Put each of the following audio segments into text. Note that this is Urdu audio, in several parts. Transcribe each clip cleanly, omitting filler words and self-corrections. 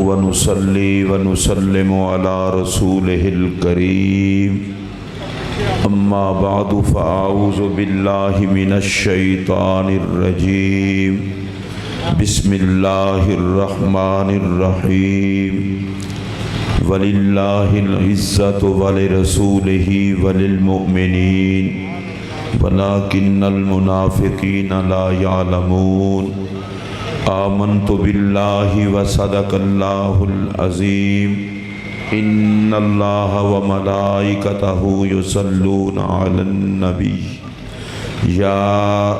ونصلي ونسلم على رسوله الكريم اما بعد فاعوذ بالله من الشيطان الرجيم بسم الله الرحمن الرحيم وللہ العزة ولرسوله وللمؤمنین ولكن المنافقین لا يعلمون آمنت باللہ وصدق اللہ العظیم ان اللہ وملائکتہ یصلون علی النبی یا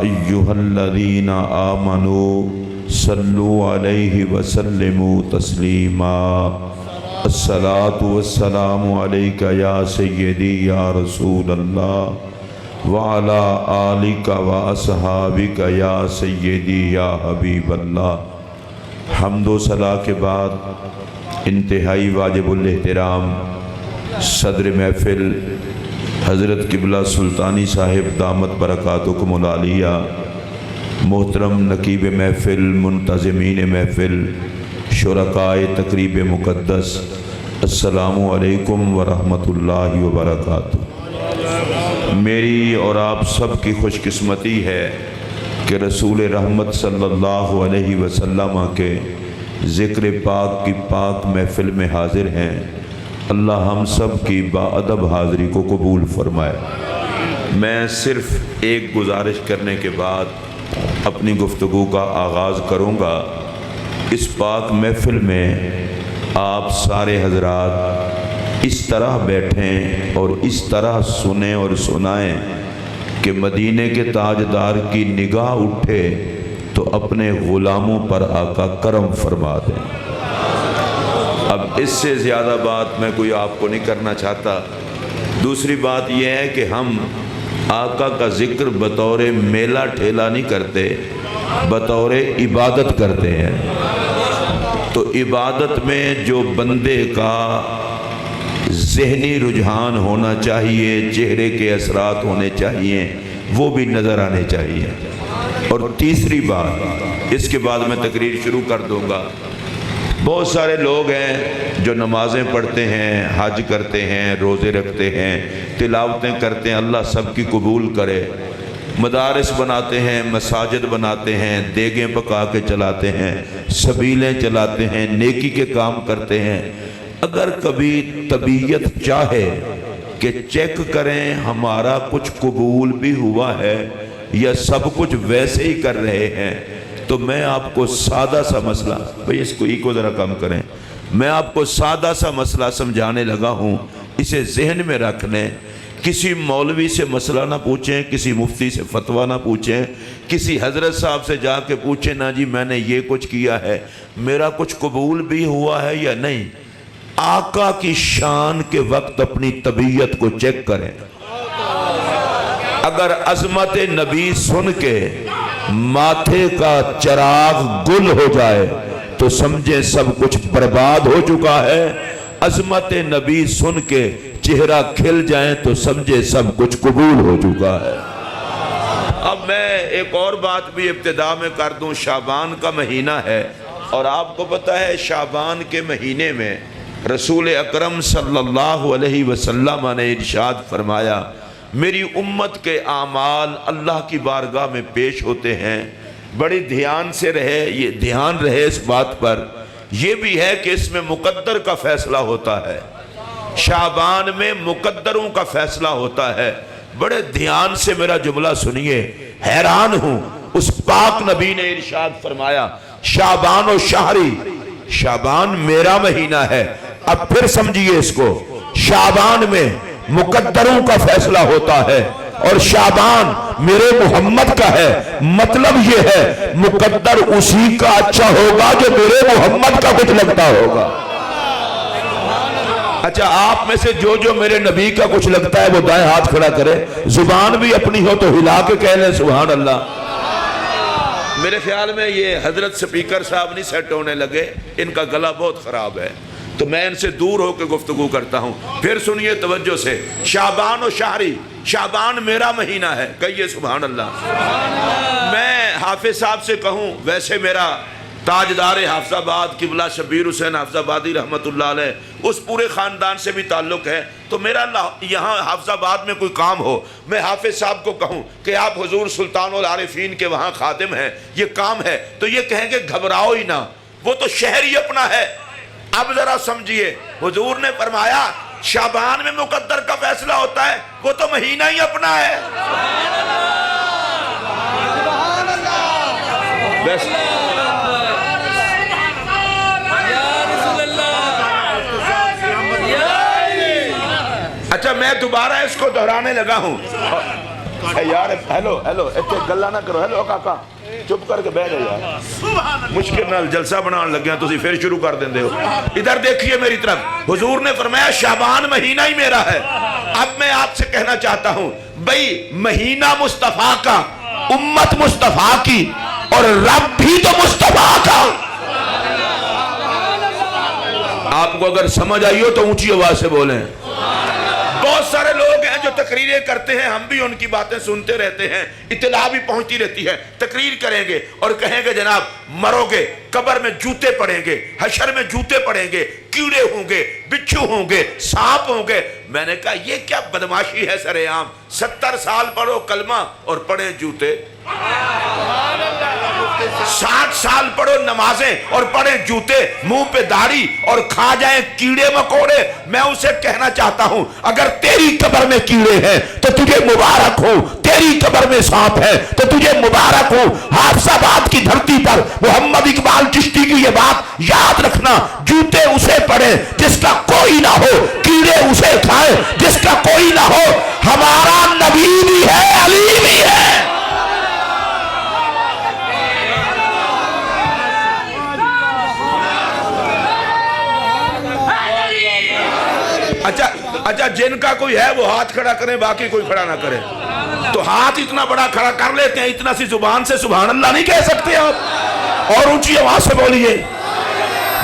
ایہا الذین آمنوا صلوا علیہ وسلموا تسلیما الصلاة والسلام علیک یا سیدی یا رسول اللہ وعلا آلک و اصحابک یا سیدی یا حبیب اللہ۔ حمد و ثنا کے بعد انتہائی واجب الاحترام صدر محفل حضرت قبلہ سلطانی صاحب دامت برکاتکم العالیہ، محترم نقیب محفل، منتظمین محفل، شرکائے تقریب مقدس، السلام علیکم ورحمۃ اللہ وبرکاتہ۔ میری اور آپ سب کی خوش قسمتی ہے کہ رسول رحمت صلی اللہ علیہ وسلم کے ذکر پاک کی پاک محفل میں حاضر ہیں۔ اللہ ہم سب کی باادب حاضری کو قبول فرمائے۔ میں صرف ایک گزارش کرنے کے بعد اپنی گفتگو کا آغاز کروں گا۔ اس پاک محفل میں آپ سارے حضرات اس طرح بیٹھیں اور اس طرح سنیں اور سنائیں کہ مدینے کے تاجدار کی نگاہ اٹھے تو اپنے غلاموں پر آقا کرم فرما دیں۔ اب اس سے زیادہ بات میں کوئی آپ کو نہیں کرنا چاہتا۔ دوسری بات یہ ہے کہ ہم آقا کا ذکر بطور میلہ ٹھیلا نہیں کرتے، بطور عبادت کرتے ہیں۔ تو عبادت میں جو بندے کا ذہنی رجحان ہونا چاہیے، چہرے کے اثرات ہونے چاہیے، وہ بھی نظر آنے چاہیے۔ اور تیسری بات، اس کے بعد میں تقریر شروع کر دوں گا۔ بہت سارے لوگ ہیں جو نمازیں پڑھتے ہیں، حج کرتے ہیں، روزے رکھتے ہیں، تلاوتیں کرتے ہیں، اللہ سب کی قبول کرے، مدارس بناتے ہیں، مساجد بناتے ہیں، دیگیں پکا کے چلاتے ہیں، سبیلیں چلاتے ہیں، نیکی کے کام کرتے ہیں۔ اگر کبھی طبیعت چاہے کہ چیک کریں ہمارا کچھ قبول بھی ہوا ہے یا سب کچھ ویسے ہی کر رہے ہیں، تو میں آپ کو سادہ سا مسئلہ، بھئی اس کو ایکو ذرا کم کریں، میں آپ کو سادہ سا مسئلہ سمجھانے لگا ہوں، اسے ذہن میں رکھ لیں۔ کسی مولوی سے مسئلہ نہ پوچھیں، کسی مفتی سے فتویٰ نہ پوچھیں، کسی حضرت صاحب سے جا کے پوچھیں نا جی میں نے یہ کچھ کیا ہے، میرا کچھ قبول بھی ہوا ہے یا نہیں۔ آقا کی شان کے وقت اپنی طبیعت کو چیک کریں۔ اگر عظمت نبی سن کے ماتھے کا چراغ گل ہو جائے تو سمجھیں سب کچھ برباد ہو چکا ہے۔ عظمت نبی سن کے چہرہ کھل جائیں تو سمجھیں سب کچھ قبول ہو چکا ہے۔ اب میں ایک اور بات بھی ابتدا میں کر دوں۔ شعبان کا مہینہ ہے اور آپ کو پتہ ہے شعبان کے مہینے میں رسول اکرم صلی اللہ علیہ وسلم نے ارشاد فرمایا، میری امت کے اعمال اللہ کی بارگاہ میں پیش ہوتے ہیں۔ بڑی دھیان سے رہے، یہ دھیان رہے اس بات پر، یہ بھی ہے کہ اس میں مقدر کا فیصلہ ہوتا ہے۔ شعبان میں مقدروں کا فیصلہ ہوتا ہے۔ بڑے دھیان سے میرا جملہ سنیے، حیران ہوں اس پاک نبی نے ارشاد فرمایا شعبان و شہری، شعبان میرا مہینہ ہے۔ اب پھر سمجھیے اس کو، شعبان میں مقدروں کا فیصلہ ہوتا ہے اور شعبان میرے محمد کا ہے۔ مطلب یہ ہے مقدر اسی کا اچھا ہوگا جو میرے محمد کا کچھ لگتا ہوگا۔ اچھا آپ میں سے جو میرے نبی کا کچھ لگتا ہے وہ دائیں ہاتھ کھڑا کرے، زبان بھی اپنی ہو تو ہلا کے کہہ لیں سبحان اللہ۔ میرے خیال میں یہ حضرت سپیکر صاحب نہیں سیٹ ہونے لگے، ان کا گلا بہت خراب ہے، تو میں ان سے دور ہو کے گفتگو کرتا ہوں۔ پھر سنیے توجہ سے، شعبان و شہری، شعبان میرا مہینہ ہے، کہیے سبحان اللہ۔ میں حافظ صاحب سے کہوں، ویسے میرا تاجدار حافظ آباد قبلہ شبیر حسین حافظ آبادی رحمۃ اللہ علیہ، اس پورے خاندان سے بھی تعلق ہے. تو میرا یہاں حافظ آباد میں کوئی کام ہو، میں حافظ صاحب کو کہوں کہ آپ حضور سلطان العارفین کے وہاں خادم ہیں، یہ کام ہے، تو یہ کہیں گے گھبراؤ ہی نہ، وہ تو شہر ہی اپنا ہے. اب ذرا سمجھیے، حضور نے فرمایا شعبان میں مقدر کا فیصلہ ہوتا ہے، وہ تو مہینہ ہی اپنا ہے. اچھا میں دوبارہ اس کو دہرانے لگا ہوں. یار ہیلو اتنے گلا نہ کرو. ہیلو کاکا چپ کر کے بیٹھ جاؤ یار، مشکل نال جلسہ بنان لگ گیا تسی پھر شروع کر دیندے ہو. ادھر دیکھیے میری طرف، حضور نے فرمایا شعبان مہینہ ہی میرا ہے. اب میں آپ سے کہنا چاہتا ہوں بھئی مہینہ مصطفیٰ کا، امت مصطفیٰ کی، اور رب بھی تو مصطفیٰ کا. آپ کو اگر سمجھ آئی ہو تو اونچی آواز سے بولیں. بہت سارے لوگ ہیں جو تقریریں کرتے ہیں، ہم بھی ان کی باتیں سنتے رہتے ہیں، اطلاع بھی پہنچتی رہتی ہے. تقریر کریں گے اور کہیں گے جناب مرو گے، قبر میں جوتے پڑیں گے، حشر میں جوتے پڑیں گے، کیڑے ہوں گے، بچھو ہوں گے، سانپ ہوں گے. میں نے کہا یہ کیا بدماشی ہے سر عام. 70 سال پڑھو کلمہ اور پڑھیں جوتے، 60 سال پڑھو نمازیں اور پڑھیں جوتے، منہ پہ داڑھی اور کھا جائیں کیڑے مکوڑے. میں اسے کہنا چاہتا ہوں اگر تیری قبر میں کیڑے ہیں تو تجھے مبارک ہو، تیری قبر میں سانپ ہے تو تجھے مبارک ہو. حافظ آباد کی دھرتی پر محمد اقبال چشتی کی یہ بات یاد رکھنا، جوتے اسے پڑھیں جس کا کوئی نہ ہو، کیڑے اسے کھائیں جس کا کوئی نہ ہو. ہمارا نبی بھی ہے، علی بھی ہے. اچھا جن کا کوئی ہے وہ ہاتھ کھڑا کریں، باقی کوئی کھڑا نہ کرے. تو ہاتھ اتنا بڑا کھڑا کر لیتے ہیں، اتنا سی زبان سے سبحان اللہ نہیں کہہ سکتے آپ؟ اور اونچی آواز سے بولیے.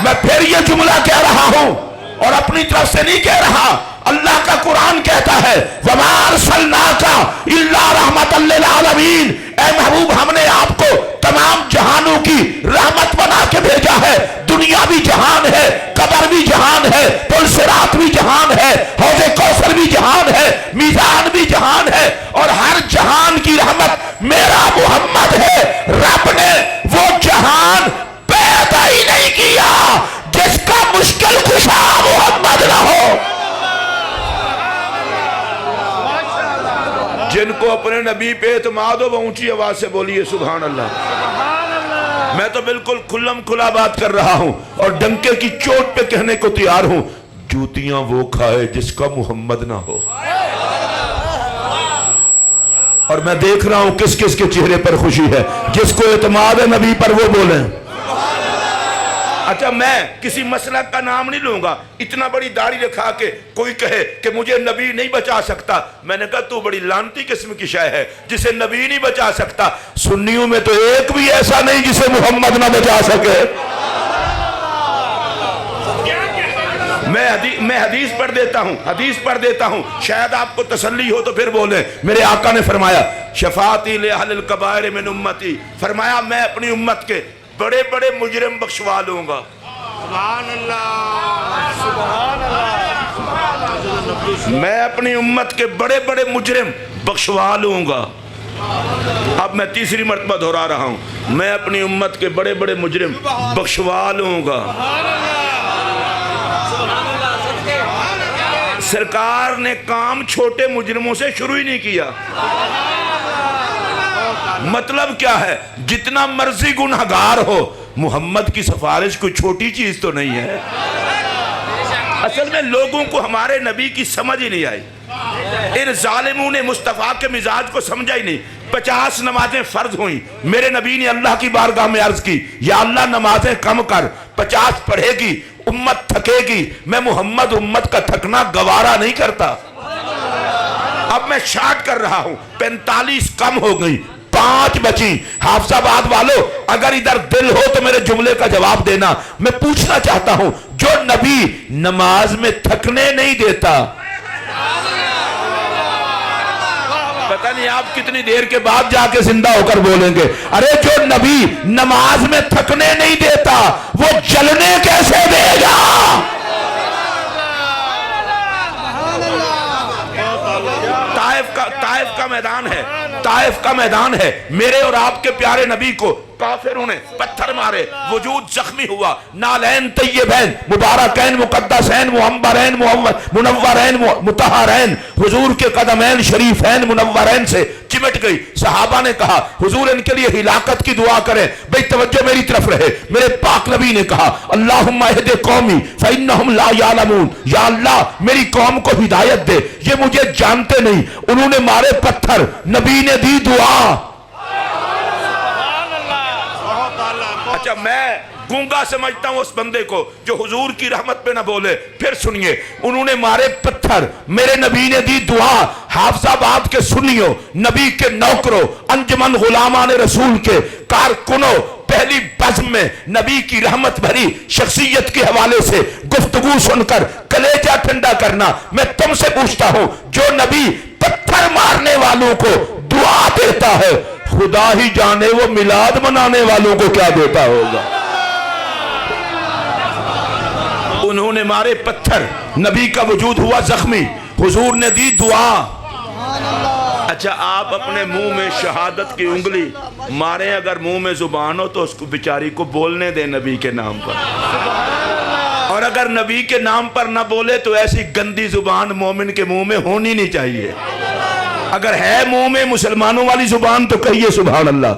میں پھر یہ جملہ کہہ رہا ہوں اور اپنی طرف سے نہیں کہہ رہا، اللہ کا قرآن کہتا ہے وَمَا أَرْسَلْنَاكَ إِلَّا رَحْمَةً لِّلْعَالَمِينَ. اے محبوب ہم نے آپ کو تمام جہانوں کی رحمت بنا کے بھیجا ہے. دنیا بھی جہان ہے، قبر بھی جہان ہے، پل صراط بھی جہان ہے، حوض کوثر بھی جہان ہے، میزان بھی جہان ہے، اور ہر جہان کی رحمت میرا محمد ہے. رب نے وہ جہان پیدا ہی نہیں کیا جس کا مشکل کشا محمد نہ ہو. جن کو اپنے نبی پہ اعتماد ہو وہ اونچی آواز سے بولیے سبحان اللہ. میں تو بالکل کھلم کھلا بات کر رہا ہوں اور ڈنکے کی چوٹ پہ کہنے کو تیار ہوں، جوتیاں وہ کھائے جس کا محمد نہ ہو. اور میں دیکھ رہا ہوں کس کس کے چہرے پر خوشی ہے. جس کو اعتماد ہے نبی پر وہ بولیں. اچھا میں کسی مسلک کا نام نہیں لوں گا. اتنا بڑی داڑھی رکھا کے کوئی کہے کہ مجھے نبی نہیں بچا سکتا، میں نے کہا تو بڑی لانتی قسم کی شے ہے جسے نبی نہیں بچا سکتا. سنیوں میں تو ایک بھی ایسا نہیں جسے محمد نہ بچا سکے. میں حدیث پڑھ دیتا ہوں شاید آپ کو تسلی ہو تو پھر بولیں. میرے آقا نے فرمایا شفاعتی لأہل الکبائر من امتی، فرمایا میں اپنی امت کے بڑے بڑے مجرم بخشوا لوں گا. سبحان اللہ سبحان اللہ. میں اپنی امت کے بڑے بڑے مجرم بخشوا لوں گا. اب میں تیسری مرتبہ دہرا رہا ہوں، میں اپنی امت کے بڑے بڑے مجرم بخشوا لوں گا. سرکار نے کام چھوٹے مجرموں سے شروع ہی نہیں کیا. مطلب کیا ہے؟ جتنا مرضی گنہگار ہو، محمد کی سفارش کوئی چھوٹی چیز تو نہیں ہے. اصل میں لوگوں کو ہمارے نبی کی سمجھ ہی نہیں آئی. ان ظالموں نے مصطفیٰ کے مزاج کو سمجھا ہی نہیں. 50 نمازیں فرض ہوئیں، میرے نبی نے اللہ کی بارگاہ میں عرض کی یا اللہ نمازیں کم کر. 50 پڑھے گی امت تھکے گی، میں محمد امت کا تھکنا گوارا نہیں کرتا. اب میں شارٹ کر رہا ہوں، 45 کم ہو گئی، 5 بچی. حافظ آباد والو اگر ادھر دل ہو تو میرے جملے کا جواب دینا. میں پوچھنا چاہتا ہوں جو نبی نماز میں تھکنے نہیں دیتا، پتہ نہیں آپ کتنی دیر کے بعد جا کے زندہ ہو کر بولیں گے ارے جو نبی نماز میں تھکنے نہیں دیتا وہ جلنے کیسے دے گا؟ طائف کا میدان ہے، طائف کا میدان ہے، میرے اور آپ کے پیارے نبی کو کافروں نے پتھر مارے، وجود زخمی ہوا، نالین طیبین مبارکین مقدسین معمرین منورین مطہرین، حضور کے قدمین شریفین منورین سے چمٹ گئی۔ صحابہ نے کہا حضور ان کے لیے ہلاکت کی دعا کریں، بھئی توجہ میری طرف رہے۔ میرے پاک نبی نے کہا اللہم اہد قومی فإنہم لا یعلمون، یا اللہ میری قوم کو ہدایت دے، یہ مجھے جانتے نہیں۔ انہوں نے مارے پتھر، نبی نے دی دعا۔ اچھا میں گونگا سمجھتا ہوں اس بندے کو جو حضور کی رحمت پہ نہ بولے۔ پھر سنیے، انہوں نے مارے پتھر، میرے نبی نے دی دعا۔ حافظ آباد کے سنیوں، نبی کے نوکروں، انجمن غلامان رسول کے کارکنوں، پہلی بزم میں نبی کی رحمت بھری شخصیت کے حوالے سے گفتگو سن کر کلیجہ ٹھنڈا کرنا۔ میں تم سے پوچھتا ہوں جو نبی پتھر مارنے والوں کو دعا دیتا ہے، خدا ہی جانے وہ میلاد منانے والوں کو کیا دیتا ہوگا۔ انہوں نے مارے پتھر، نبی کا وجود ہوا زخمی، حضور نے دی دعا۔ اچھا آپ اپنے منہ میں شہادت کی انگلی ماریں، اگر منہ میں زبان ہو تو اس کو بیچاری کو بولنے دیں نبی کے نام پر، اور اگر نبی کے نام پر نہ بولے تو ایسی گندی زبان مومن کے منہ میں ہونی نہیں چاہیے۔ اگر ہے منہ میں مسلمانوں والی زبان تو کہیے سبحان اللہ۔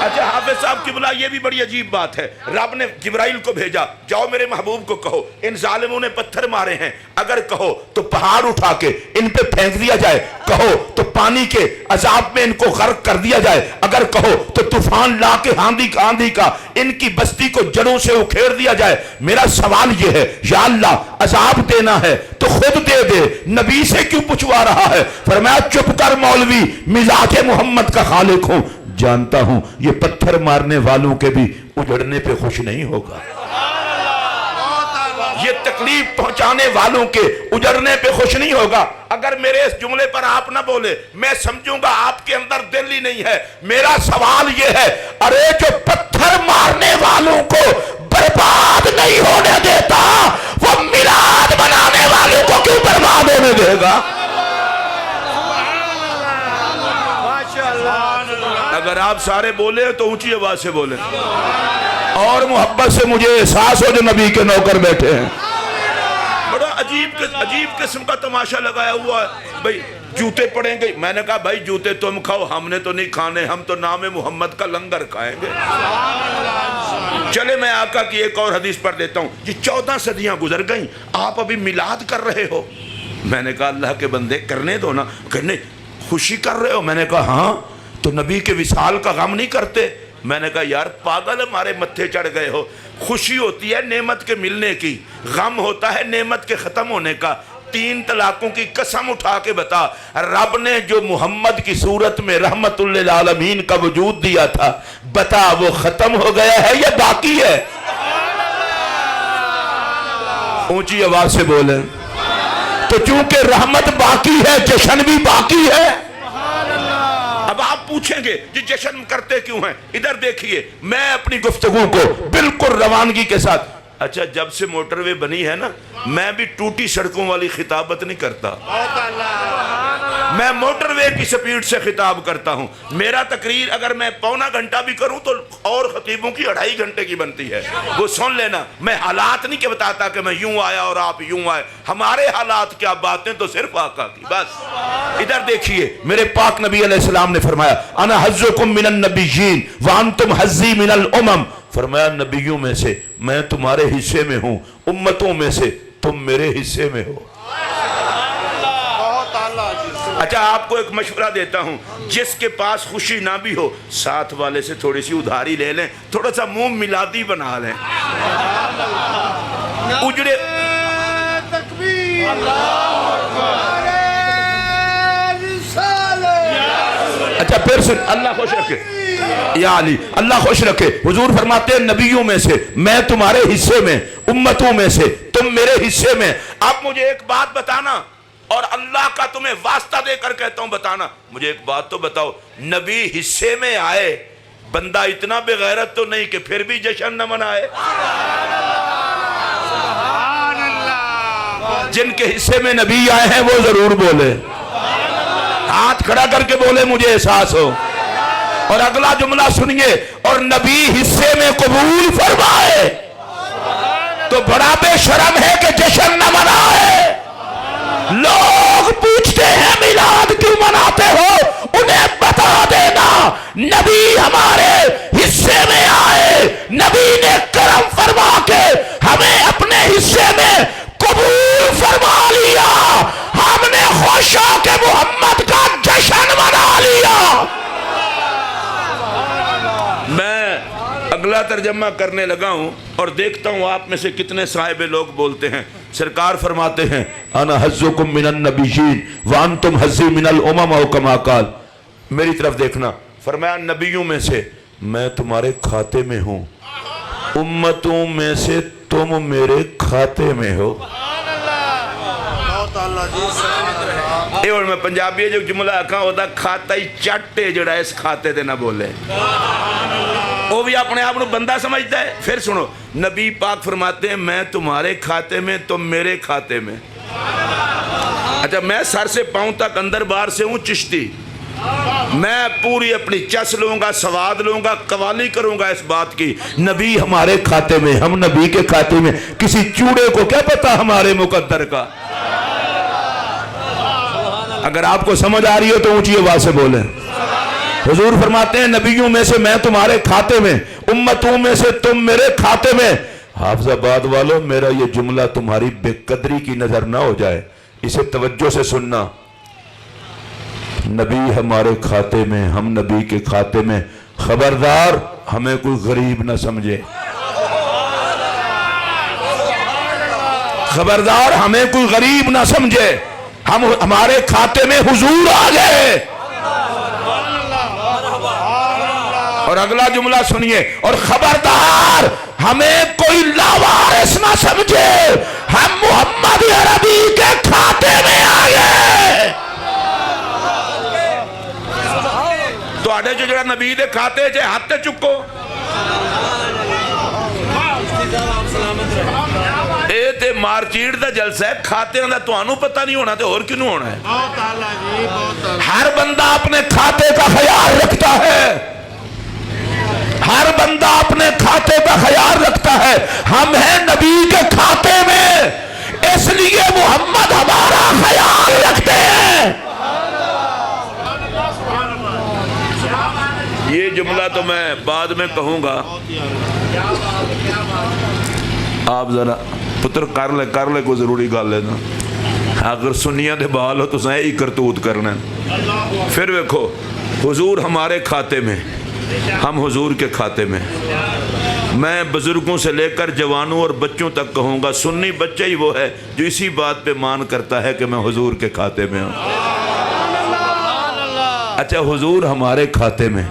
اچھا حافظ صاحب قبلہ یہ بھی بڑی عجیب بات ہے، رب نے جبرائیل کو بھیجا، جاؤ میرے محبوب کو کہو ان ظالموں نے پتھر مارے ہیں، اگر کہو تو پہاڑ اٹھا کے ان پہ پھینک دیا جائے، کہو تو پانی کے عذاب میں ان کو غرق کر دیا جائے، اگر کہو تو طوفان لا کے آندھی کا ان کی بستی کو جڑوں سے اکھیڑ دیا جائے۔ میرا سوال یہ ہے یا اللہ عذاب دینا ہے تو خود دے دے، نبی سے کیوں پوچھوا رہا ہے؟ فرمایا چپ کر مولوی، مزاج محمد کا خالق ہوں، جانتا ہوں یہ پتھر مارنے والوں کے بھی اجڑنے پہ خوش نہیں ہوگا، یہ تکلیف پہنچانے والوں کے اجڑنے پہ خوش نہیں ہوگا۔ اگر میرے اس جملے پر آپ نہ بولے میں سمجھوں گا آپ کے اندر دل ہی نہیں ہے۔ میرا سوال یہ ہے ارے جو پتھر مارنے والوں کو برباد نہیں ہونے دیتا وہ میلاد بنانے والوں کو کیوں برباد ہونے دے گا؟ اگر آپ سارے بولے تو اونچی آواز سے بولیں، اور محبت سے مجھے احساس ہو جو نبی کے نوکر بیٹھے ہیں۔ بڑا عجیب قسم کا تماشا لگایا ہوا ہے، بھئی جوتے پڑیں گے۔ میں نے کہا بھائی جوتے تم کھاؤ، ہم نے تو نہیں کھانے، ہم تو نام محمد کا لنگر کھائیں گے۔ چلے میں آقا کی ایک اور حدیث پڑھ دیتا ہوں۔ یہ 14 صدیاں گزر گئیں، آپ ابھی میلاد کر رہے ہو۔ میں نے کہا اللہ کے بندے کرنے دو نا، کرنے خوشی کر رہے ہو؟ میں نے کہا ہاں، تو نبی کے وصال کا غم نہیں کرتے؟ میں نے کہا یار پاگل ہمارے متھے چڑھ گئے ہو، خوشی ہوتی ہے نعمت کے ملنے کی، غم ہوتا ہے نعمت کے ختم ہونے کا۔ 3 طلاقوں کی قسم اٹھا کے بتا، رب نے جو محمد کی صورت میں رحمت للعالمین کا وجود دیا تھا، بتا وہ ختم ہو گیا ہے یا باقی ہے؟ اونچی آواز سے بولیں۔ تو چونکہ رحمت باقی ہے جشن بھی باقی ہے۔ اب آپ پوچھیں گے یہ جشن کرتے کیوں ہیں؟ ادھر دیکھیے، میں اپنی گفتگو کو بالکل روانگی کے ساتھ، اچھا جب سے موٹر وے بنی ہے نا، میں بھی ٹوٹی سڑکوں والی خطابت نہیں کرتا، میں موٹر وے کی سپیڈ سے خطاب کرتا ہوں۔ میرا تقریر اگر میں پونا گھنٹہ بھی کروں تو اور خطیبوں کی 2.5 گھنٹے کی بنتی ہے، وہ سن لینا۔ میں حالات نہیں کہ بتاتا کہ میں یوں آیا اور آپ یوں آئے، ہمارے حالات کیا، باتیں تو صرف آقا کی بس۔ ادھر دیکھیے، میرے پاک نبی علیہ السلام نے فرمایا انا حظکم من النبیین وانتم حظی من الامم، فرمایا نبیوں میں سے میں تمہارے حصے میں ہوں، امتوں میں سے تم میرے حصے میں ہو۔ اچھا آپ کو ایک مشورہ دیتا ہوں، جس کے پاس خوشی نہ بھی ہو ساتھ والے سے تھوڑی سی ادھاری لے لیں، تھوڑا سا منہ میلادی بنا لیں۔ اجڑے اچھا پھر سن، اللہ خوش رکھے یا علی، اللہ خوش رکھے۔ حضور فرماتے ہیں نبیوں میں سے میں تمہارے حصے میں، امتوں میں سے تم میرے حصے میں۔ آپ مجھے ایک بات بتانا، اور اللہ کا تمہیں واسطہ دے کر کہتا ہوں بتانا. مجھے ایک بات تو بتاؤ, نبی حصے میں آئے, بندہ اتنا بے غیرت تو نہیں کہ پھر بھی جشن نہ منائے؟ جن کے حصے میں نبی آئے ہیں وہ ضرور بولے, ہاتھ کھڑا کر کے بولے مجھے احساس ہو. اور اگلا جملہ سنیے, اور نبی حصے میں قبول فرمائے تو بڑا بے شرم ہے کہ جشن نہ منائے. لوگ پوچھتے ہیں میلاد کیوں مناتے ہو, انہیں بتا دینا نبی ہمارے حصے میں آئے, نبی نے کرم فرما کے ہمیں اپنے حصے میں قبول فرما لیا, ہم نے خوش ہو کے محمد کا جشن منا لیا. میں اگلا ترجمہ کرنے لگا ہوں اور دیکھتا ہوں آپ میں سے کتنے صاحب لوگ بولتے ہیں. سرکار فرماتے ہیں انا حظکم من النبیین وانتم حظی من الامم او کما قال. میری طرف دیکھنا, فرمایا نبیوں میں سے میں تمہارے کھاتے میں ہوں, امتوں میں سے تم میرے کھاتے میں ہو. اے اور میں پنجابی جو جملہ آکھاں ہوتا کھاتا ہی چاٹے جڑا اس کھاتے دے نہ بولے, وہ بھی اپنے آپ کو بندہ سمجھتا ہے. پھر سنو, نبی پاک فرماتے ہیں میں تمہارے کھاتے میں تم میرے کھاتے میں. اچھا میں سر سے پاؤں تک اندر باہر سے ہوں چشتی, میں پوری اپنی چس لوں گا, سواد لوں گا, قوالی کروں گا اس بات کی نبی ہمارے کھاتے میں, ہم نبی کے کھاتے میں. کسی چوڑے کو کیا پتا ہمارے مقدر کا. اگر آپ کو سمجھ آ رہی ہو تو اونچی آواز سے بولیں. حضور فرماتے ہیں نبیوں میں سے میں تمہارے کھاتے میں, امتوں میں سے تم میرے کھاتے میں. حافظ آباد والوں, میرا یہ جملہ تمہاری بے قدری کی نظر نہ ہو جائے, اسے توجہ سے سننا. نبی ہمارے کھاتے میں, ہم نبی کے کھاتے میں. خبردار ہمیں کوئی غریب نہ سمجھے, خبردار ہمیں کوئی غریب نہ سمجھے. ہمارے کھاتے میں حضور آ گئے. اور اگلا جملہ سنیے, اور خبردار ہمیں کوئی لاوارث نہ سمجھے, ہم محمد عربی کے کھاتے میں آ گئے. تو آڑے جو جڑا نبی دے کھاتے جے ہاتھ چکو. اے تے مارچیٹ دا جلسہ ہے, کھاتے دا تو آنو پتہ نہیں ہونا تے اور کیوں ہونا ہے. ہر بندہ اپنے کھاتے کا خیال رکھتا ہے, ہر بندہ اپنے کھاتے کا خیال رکھتا ہے. ہم ہیں نبی کے کھاتے میں, اس لیے محمد ہمارا خیال رکھتے ہیں. یہ جملہ تو میں بعد میں کہوں گا, آپ ذرا پتر کر لے کو ضروری گل لینا. اگر سنیاں دے بال ہو تو سائے ہی کرتوت کرنا. پھر ویکھو, حضور ہمارے کھاتے میں, ہم حضور کے کھاتے میں. میں بزرگوں سے لے کر جوانوں اور بچوں تک کہوں گا, سنی بچہ ہی وہ ہے جو اسی بات پہ مان کرتا ہے کہ میں حضور کے کھاتے میں ہوں. اچھا حضور ہمارے کھاتے میں,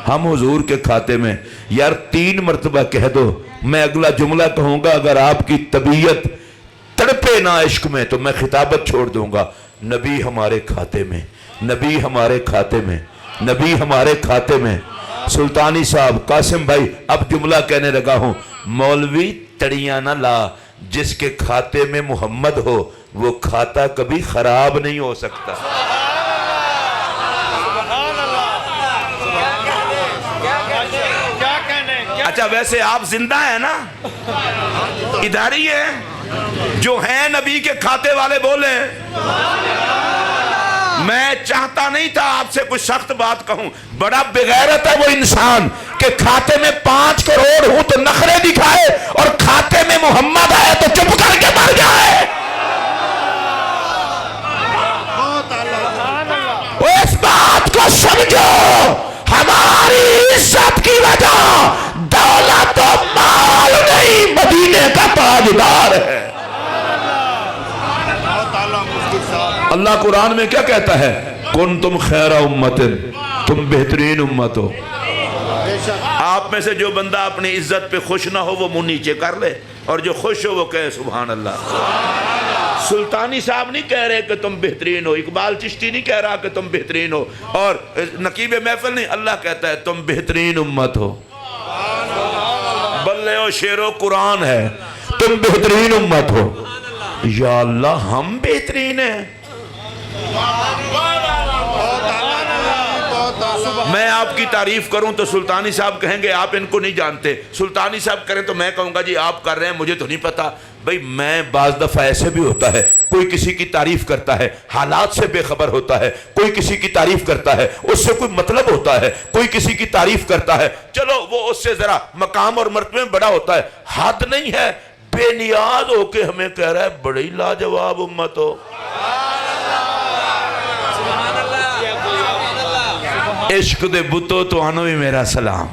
ہم حضور کے کھاتے میں. یار 3 مرتبہ کہہ دو, میں اگلا جملہ کہوں گا. اگر آپ کی طبیعت تڑپے نہ عشق میں تو میں خطابت چھوڑ دوں گا. نبی ہمارے کھاتے میں, نبی ہمارے کھاتے میں, نبی ہمارے کھاتے میں. سلطانی صاحب, قاسم بھائی, اب جملہ کہنے لگا ہوں. مولوی تڑیاں نہ لا, جس کے کھاتے میں محمد ہو وہ کھاتا کبھی خراب نہیں ہو سکتا. اچھا ویسے آپ زندہ ہیں نا, ادھر ہی ہیں جو ہیں نبی کے کھاتے والے بولے. میں چاہتا نہیں تھا آپ سے کوئی سخت بات کہوں, بڑا بغیرت ہے وہ انسان کہ کھاتے میں 5 کروڑ ہوں تو نخرے دکھائے, اور کھاتے میں محمد آئے تو چپ کر کے مر جائے. اس بات کو سمجھو, ہماری عزت کی وجہ دولت و مال نہیں, مدینے کا تاجدار ہے. اللہ قرآن میں کیا کہتا ہے, کنتم خیر امت, تم بہترین امت ہو. آپ میں سے جو بندہ اپنی عزت پہ خوش نہ ہو وہ منہ نیچے کر لے, اور جو خوش ہو وہ کہے سبحان اللہ. سلطانی صاحب نہیں کہہ رہے کہ تم بہترین ہو، اقبال چشتی نہیں کہہ رہا کہ تم بہترین ہو، اور نقیب محفل نہیں، اللہ کہتا ہے تم بہترین امت ہو۔ بلے و شیر و قرآن ہے، تم بہترین امت ہو۔ یا اللہ ہم بہترین ہیں؟ میں آپ کی تعریف کروں تو سلطانی صاحب کہیں گے آپ ان کو نہیں جانتے، سلطانی صاحب کریں تو میں کہوں گا جی آپ کر رہے ہیں مجھے تو نہیں پتا۔ بھئی میں بعض دفعہ ایسے بھی ہوتا ہے، کوئی کسی کی تعریف کرتا ہے حالات سے بے خبر ہوتا ہے، کوئی کسی کی تعریف کرتا ہے اس سے کوئی مطلب ہوتا ہے، کوئی کسی کی تعریف کرتا ہے چلو وہ اس سے ذرا مقام اور مرتبے میں بڑا ہوتا ہے، حد نہیں ہے، بے نیاز ہو کے ہمیں کہہ رہا ہے بڑی لاجواب امت ہو۔ عشق دے بتو تو آنو بھی میرا سلام۔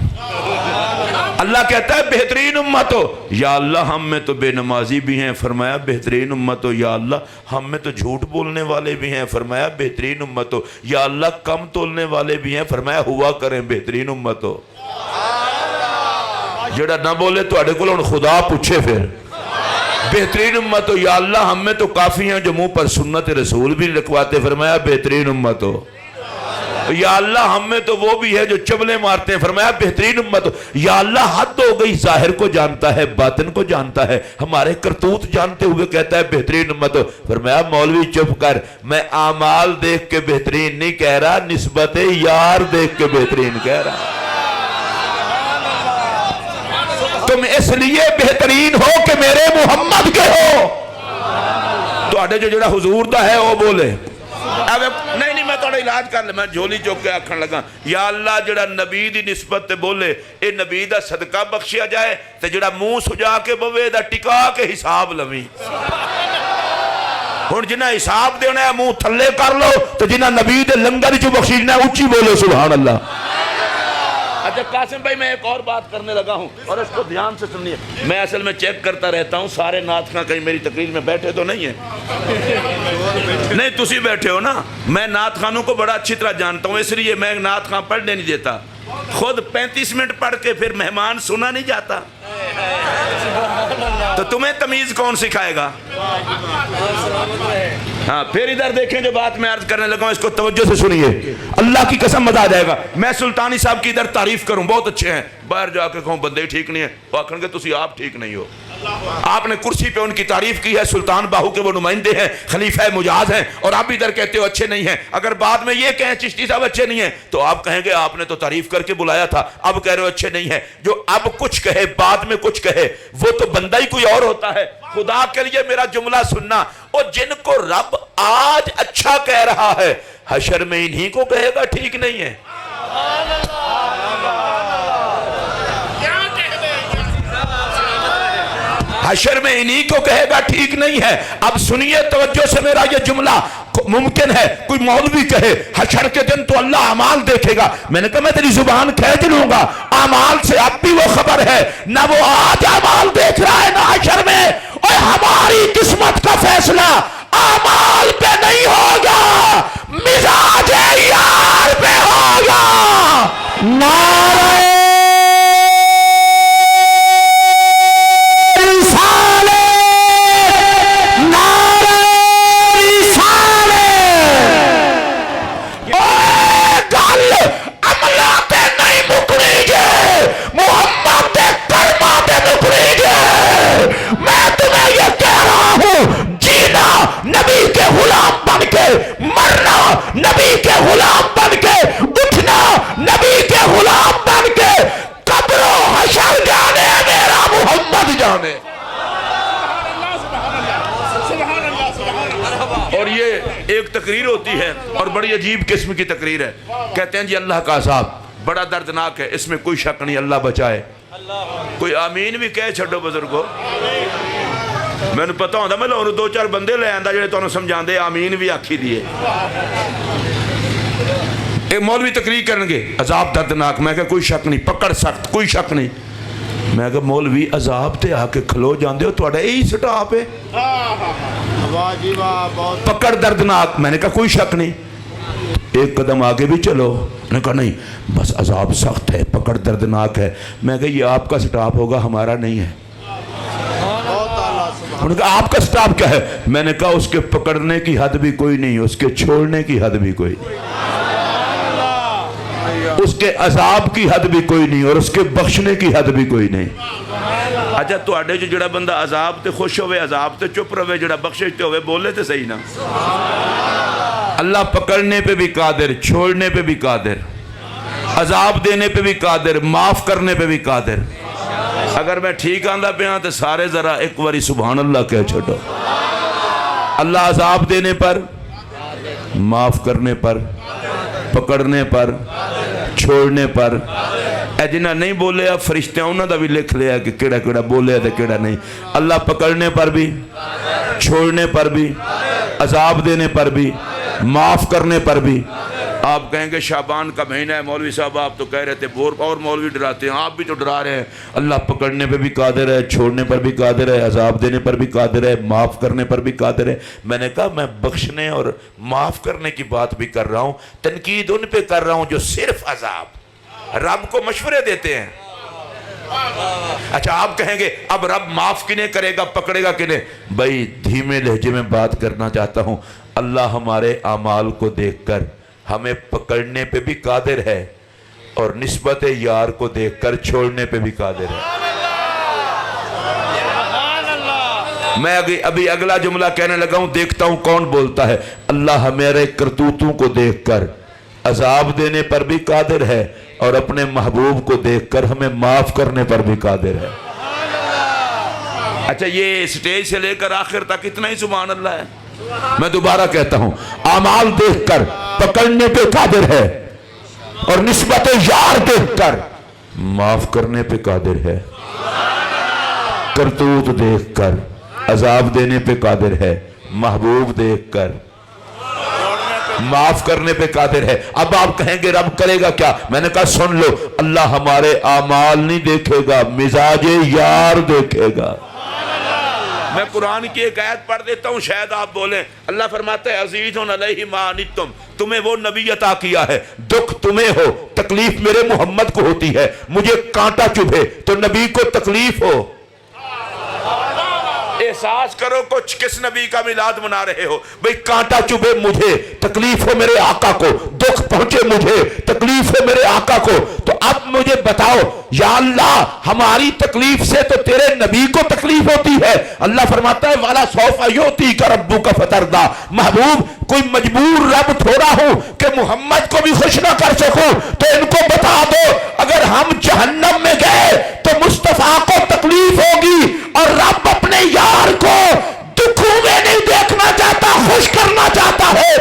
اللہ کہتا ہے بہترین امت ہو۔ یا اللہ ہم میں تو بے نمازی بھی ہیں، فرمایا بہترین امت ہو۔ یا اللہ ہم میں تو جھوٹ بولنے والے بھی ہیں، فرمایا بہترین امت ہو۔ یا اللہ کم تولنے والے بھی ہیں، فرمایا ہوا کریں بہترین امت ہو۔ جڑا نہ بولے تو اڑے کو خدا پوچھے پھر بہترین امت ہو۔ یا اللہ ہم میں تو کافی ہیں جو منہ پر سنت رسول بھی لکھواتے، فرمایا بہترین امت ہو۔ یا اللہ ہم میں تو وہ بھی ہے جو چبلے مارتے ہیں، فرمایا بہترین امت ہو۔ یا اللہ حد ہو گئی، ظاہر کو جانتا ہے باطن کو جانتا ہے، ہمارے کرتوت جانتے ہوئے کہتا ہے بہترین امت ہو۔ فرمایا مولوی چپ کر، میں اعمال دیکھ کے بہترین نہیں کہہ رہا، نسبت یار دیکھ کے بہترین کہہ رہا۔ تم اس لیے بہترین ہو کہ میرے محمد کے ہو۔ تو آڈے جو جڑا حضور دا ہے وہ بولے نہیں میں توڑا علاج کر لے، میں جھولی چوک کے آکھن لگا یا اللہ جڑا نبی دی نسبت تے بولے اے نبی دا صدقہ بخشیا جائے تے جڑا منہ سجا کے بوے دا ٹکا کے حساب لویں۔ ہن جنہ حساب دینا ہے منہ تھلے کر لو تو جنہ نبی دے لنگر جو بخشینا ہے اچھی بولے سبحان اللہ۔ اچھا قاسم بھائی میں ایک اور بات کرنے لگا ہوں اور اس کو دھیان سے سنیے، میں اصل میں چیک کرتا رہتا ہوں سارے نعت خواں کہیں میری تقریر میں بیٹھے تو نہیں ہیں؟ نہیں تسی بیٹھے ہو نا، میں نعت خانوں کو بڑا اچھی طرح جانتا ہوں، اس لیے میں نعت خواں پڑھنے نہیں دیتا، خود 35 منٹ پڑھ کے پھر مہمان سنا نہیں جاتا، تو تمہیں تمیز کون سکھائے گا؟ ہاں پھر ادھر دیکھیں جو بات میں عرض کرنے لگا ہوں اس کو توجہ سے سنیے، اللہ کی قسم مزہ آ جائے گا۔ میں سلطانی صاحب کی ادھر تعریف کروں بہت اچھے ہیں، باہر جا کے کہوں بندے ٹھیک نہیں ہیں، وہ آکھن گے تسی آپ ٹھیک نہیں ہو۔ آپ نے کرسی پہ ان کی تعریف کی ہے، سلطان باہو کے وہ نمائندے ہیں، خلیفہ مجاز ہیں، اور آپ ادھر کہتے ہو اچھے نہیں ہیں۔ اگر بعد میں یہ کہیں چشتی صاحب اچھے نہیں ہیں تو آپ کہیں گے آپ نے تو تعریف کر کے بلایا تھا، اب کہہ رہے ہو اچھے نہیں ہیں۔ جو اب کچھ کہے بعد میں کچھ کہے وہ تو بندہ ہی کوئی اور ہوتا ہے۔ خدا کے لیے میرا جملہ سننا، اور جن کو رب آج اچھا کہہ رہا ہے حشر میں انہی کو کہے گا ٹھیک نہیں ہے۔ حشر میں انہی کو کہے گا ٹھیک نہیں ہے۔ اب سنیے توجہ سے میرا یہ جملہ، ممکن ہے کوئی مولوی کہے حشر کے دن تو اللہ اعمال دیکھے گا، میں نے کہا میں تیری زبان کھینچ لوں گا، اعمال سے اب بھی وہ خبر ہے، نہ وہ آج اعمال دیکھ رہا ہے نہ حشر میں، اور ہماری قسمت کا فیصلہ اعمال پہ نہیں ہوگا، مزاج یار پہ ہوگا۔ نعرہ نبی کے غلام بن کے اٹھنا، نبی کے غلام بن کے قبر و حشر جانے میرا محمد جانے۔ اور یہ ایک تقریر ہوتی ہے اور بڑی عجیب قسم کی تقریر ہے، کہتے ہیں جی اللہ کا عذاب بڑا دردناک ہے، اس میں کوئی شک نہیں، اللہ بچائے۔ کوئی آمین بھی کہہ چھڑو بزرگو، میں نے پتا ہوندہ میں لوگ دو چار بندے لے آندہ جڑے تو انہوں سمجھان دے آمین بھی آکھی دیئے۔ ایک مولوی تقریر کرنگے عذاب دردناک، میں کہا کوئی شک نہیں، پکڑ سخت کوئی شک نہیں، میں کہا مولوی عذاب تے آکے کھلو جاندے ہو توڑا یہی سٹاپ ہے، پکڑ دردناک، میں نے کہا کوئی شک نہیں، ایک قدم آگے بھی چلو، میں نے کہا نہیں بس عذاب سخت ہے، پکڑ دردناک ہے، میں کہا یہ آپ کا سٹاپ ہوگا ہمارا نہیں ہے۔ انہوں نے کہا آپ کا سٹاپ کیا ہے؟ میں نے کہا اس کے پکڑنے کی حد بھی کوئی نہیں، اس کے چھوڑنے کی حد بھی کوئی نہیں، اس کے عذاب کی حد بھی کوئی نہیں، اور اس کے بخشنے کی حد بھی کوئی نہیں۔ اچھا تواڈے جو جڑا بندہ عذاب تے خوش ہوئے، عذاب تے چپ رہے، جڑا بخشش تے ہوئے بولے تے صحیح نا۔ اللہ پکڑنے پہ بھی قادر، چھوڑنے پہ بھی قادر، عذاب دینے پہ بھی قادر، معاف کرنے پہ بھی قادر۔ اگر میں ٹھیک آندہ پہ ہاں تو سارے ذرا ایک واری سبحان اللہ کہہ چھوڑو۔ اللہ عذاب دینے پر، معاف کرنے پر، پکڑنے پر، چھوڑنے پر۔ اے جنہ نہیں بولے اب فرشتے انہوں دا بھی لکھ لیا کہ کیڑا کیڑا بولے تے کیڑا نہیں۔ اللہ پکڑنے پر بھی، چھوڑنے پر بھی، عذاب دینے پر بھی، معاف کرنے پر بھی۔ آپ کہیں گے شعبان کا مہینہ ہے مولوی صاحب، آپ تو کہہ رہے تھے اور مولوی ڈراتے ہیں، آپ بھی تو ڈرا رہے ہیں۔ اللہ پکڑنے پہ بھی قادر ہے، چھوڑنے پر بھی قادر ہے، عذاب دینے پر بھی قادر ہے، معاف کرنے پر بھی قادر ہے۔ میں نے کہا میں بخشنے اور معاف کرنے کی بات بھی کر رہا ہوں، تنقید ان پہ کر رہا ہوں جو صرف عذاب رب کو مشورے دیتے ہیں۔ اچھا آپ کہیں گے اب رب معاف کنے کرے گا، پکڑے گا کنے؟ بھائی دھیمے لہجے میں بات کرنا چاہتا ہوں، اللہ ہمارے اعمال کو دیکھ کر ہمیں پکڑنے پہ بھی قادر ہے، اور نسبت یار کو دیکھ کر چھوڑنے پہ بھی قادر ہے۔ میں ابھی اگلا جملہ کہنے لگا ہوں، دیکھتا ہوں کون بولتا ہے۔ اللہ ہمارے کرتوتوں کو دیکھ کر عذاب دینے پر بھی قادر ہے، اور اپنے محبوب کو دیکھ کر ہمیں معاف کرنے پر بھی قادر ہے۔ اچھا یہ سٹیج سے لے کر آخر تک اتنا ہی سبحان اللہ ہے؟ میں دوبارہ کہتا ہوں، اعمال دیکھ کر پکڑنے پہ قادر ہے، اور نسبت یار دیکھ کر معاف کرنے پہ قادر ہے، کرتوت دیکھ کر عذاب دینے پہ قادر ہے، محبوب دیکھ کر معاف کرنے پہ قادر ہے۔ اب آپ کہیں گے رب کرے گا کیا؟ میں نے کہا سن لو، اللہ ہمارے اعمال نہیں دیکھے گا، مزاج یار دیکھے گا۔ میں قرآن کی ایک آیت پڑھ دیتا ہوں، شاید آپ بولیں۔ اللہ فرماتا ہے عزیزٌ علیہ ما عنتم، تمہیں وہ نبی عطا کیا ہے، دکھ تمہیں ہو، تکلیف میرے محمد کو ہوتی ہے، مجھے کانٹا چبھے تو نبی کو تکلیف ہو۔ احساس کرو کچھ کس نبی کا میلاد منا رہے ہو؟ بھئی کانٹا چبھے مجھے، تکلیف ہو میرے آقا کو، دکھ پہنچے مجھے، تکلیف ہو میرے آقا کو۔ تو اب مجھے بتاؤ یا اللہ ہماری تکلیف سے تو تیرے نبی کو تکلیف ہوتی ہے۔ اللہ فرماتا ہے وَلَا سَوْفَ يُعْطِيكَ رَبُّكَ فَتَرْضَىٰ، محبوب کوئی مجبور رب تھوڑا ہوں کہ محمد کو بھی خوش نہ کر سکوں، تو ان کو بتا دو اگر ہم جہنم میں گئے تو مصطفیٰ کو تکلیف ہوگی، اور رب اپنے یار کو دکھوں میں نہیں دیکھنا چاہتا، خوش کرنا چاہتا ہے۔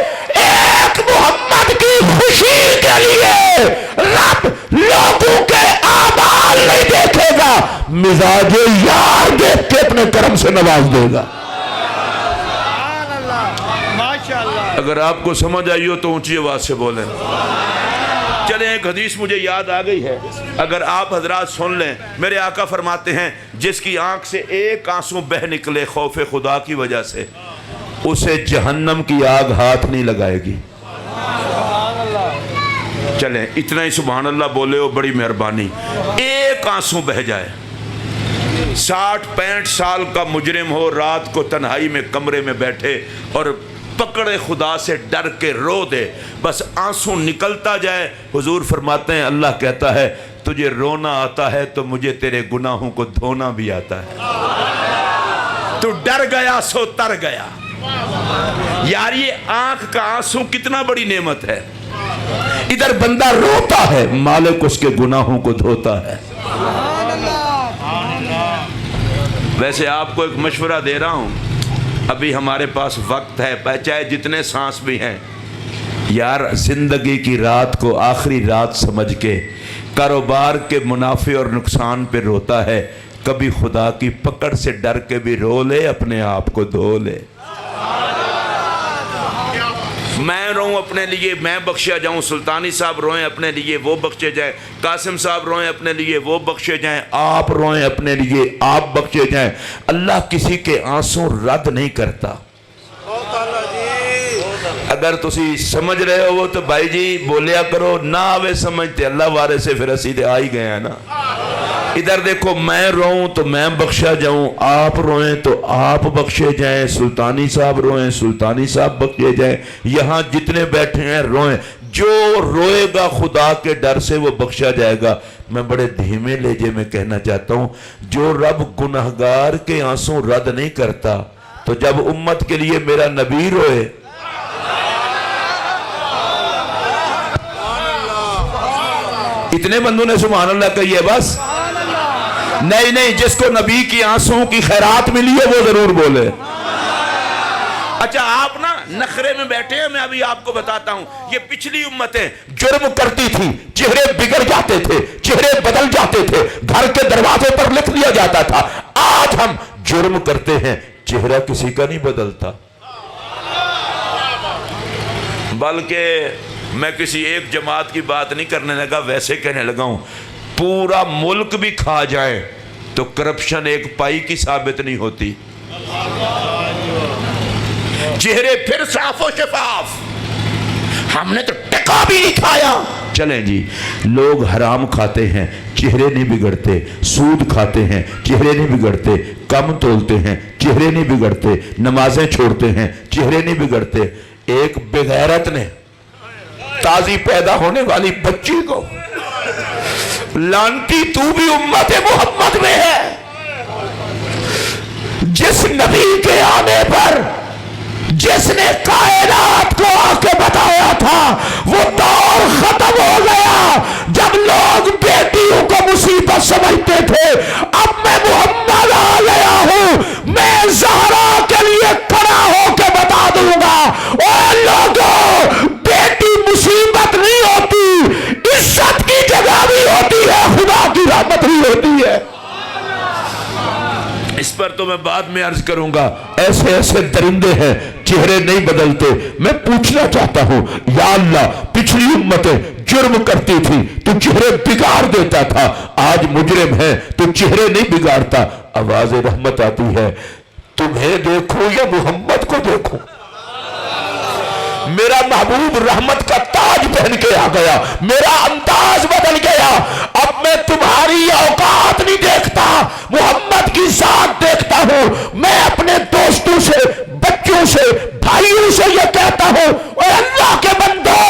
ایک محمد کی خوشی کے لیے رب لوگوں کے اعمال نہیں دیکھے گا، مزاج یار دیکھ کے اپنے کرم سے نواز دے گا۔ اگر آپ کو سمجھ آئی ہو تو اونچی آواز سے بولیں۔ چلیں ایک حدیث مجھے یاد آ گئی ہے، اگر آپ حضرات سن لیں۔ میرے آقا فرماتے ہیں جس کی آنکھ سے ایک آنسو بہ نکلے خوف خدا کی وجہ سے، اسے جہنم کی آگ ہاتھ نہیں لگائے گی۔ چلیں اتنا ہی سبحان اللہ بولے ہو، بڑی مہربانی۔ ایک آنسو بہ جائے، 60-65 سال کا مجرم ہو، رات کو تنہائی میں کمرے میں بیٹھے اور پکڑے خدا سے ڈر کے رو دے، بس آنسو نکلتا جائے، حضور فرماتے ہیں اللہ کہتا ہے تجھے رونا آتا ہے تو مجھے تیرے گناہوں کو دھونا بھی آتا ہے۔ تو ڈر گیا سو تر گیا۔ یار یہ آنکھ کا آنسو کتنا بڑی نعمت ہے۔ ادھر بندہ روتا ہے، مالک اس کے گناہوں کو دھوتا ہے۔ ویسے آپ کو ایک مشورہ دے رہا ہوں، ابھی ہمارے پاس وقت ہے، چاہے جتنے سانس بھی ہیں، یار زندگی کی رات کو آخری رات سمجھ کے کاروبار کے منافع اور نقصان پہ روتا ہے، کبھی خدا کی پکڑ سے ڈر کے بھی رو لے، اپنے آپ کو دھو لے۔ میں روؤں اپنے لیے میں بخشیا جاؤں، سلطانی صاحب روئیں اپنے لیے وہ بخشے جائیں، قاسم صاحب روئیں اپنے لیے وہ بخشے جائیں، آپ روئیں اپنے لیے آپ بخشے جائیں۔ اللہ کسی کے آنسوں رد نہیں کرتا۔ اگر تسی سمجھ رہے ہو وہ تو بھائی جی بولیا کرو، نہ آوے سمجھتے اللہ وارے سے پھر اسی دے آئی گئے ہیں نا۔ ادھر دیکھو، میں روؤں تو میں بخشا جاؤں، آپ روئیں تو آپ بخشے جائیں، سلطانی صاحب روئیں سلطانی صاحب بخشے جائیں، یہاں جتنے بیٹھے ہیں روئیں۔ جو روئے گا خدا کے ڈر سے وہ بخشا جائے گا۔ میں بڑے دھیمے لہجے میں کہنا چاہتا ہوں، جو رب گنہگار کے آنسوں رد نہیں کرتا، تو جب امت کے لیے میرا نبی روئے، اتنے بندوں نے سبحان اللہ کہی ہے بس؟ نہیں، جس کو نبی کی آنسوں کی خیرات ملی ہے وہ ضرور بولے۔ اچھا آپ نا نخرے میں بیٹھے ہیں، میں ابھی آپ کو بتاتا ہوں، یہ پچھلی امتیں جرم کرتی تھی، چہرے بگڑ جاتے تھے، چہرے بدل جاتے تھے، گھر کے دروازے پر لکھ دیا جاتا تھا۔ آج ہم جرم کرتے ہیں، چہرہ کسی کا نہیں بدلتا۔ بلکہ میں کسی ایک جماعت کی بات نہیں کرنے لگا، ویسے کہنے لگا ہوں، پورا ملک بھی کھا جائے تو کرپشن ایک پائی کی ثابت نہیں ہوتی۔ چہرے پھر صاف و شفاف، ہم نے تو ٹکا بھی نہیں کھایا۔ چلیں جی، لوگ حرام کھاتے ہیں، چہرے نہیں بگڑتے، سود کھاتے ہیں، چہرے نہیں بگڑتے، کم تولتے ہیں، چہرے نہیں بگڑتے، نمازیں چھوڑتے ہیں، چہرے نہیں بگڑتے۔ ایک بغیرت نے تازی پیدا ہونے والی بچی کو، لانتی تو بھی امت محمد میں ہے، جس نبی کے آنے پر جس نے کائنات کو آ کے بتایا تھا، وہ دور ختم ہو گیا جب لوگ بیٹیوں کو مصیبت سمجھتے تھے۔ اب میں محمد آ گیا ہوں، میں زہرا کے لیے کھڑا ہو کے بتا دوں گا، اے لوگوں، بیٹی مصیبت نہیں ہوتی، عزت کی جگہ بھی ہوتی ہے، خدا کی رحمت بھی ہوتی ہے۔ اس پر تو میں بعد میں عرض کروں گا، ایسے ایسے درندے ہیں چہرے نہیں بدلتے۔ میں پوچھنا چاہتا ہوں، یا اللہ، پچھلی امتیں جرم کرتی تھی تو چہرے بگاڑ دیتا تھا، آج مجرم ہے تو چہرے نہیں بگاڑتا۔ آواز رحمت آتی ہے، تمہیں دیکھو یا محمد کو دیکھو؟ میرا محبوب رحمت کا تاج پہن کے آ گیا، میرا انداز بدل گیا۔ اب میں تمہاری اوقات نہیں دیکھتا، محمد کی ذات دیکھتا ہوں۔ میں اپنے دوستوں سے، بچوں سے، بھائیوں سے یہ کہتا ہوں، اے اللہ کے بندو،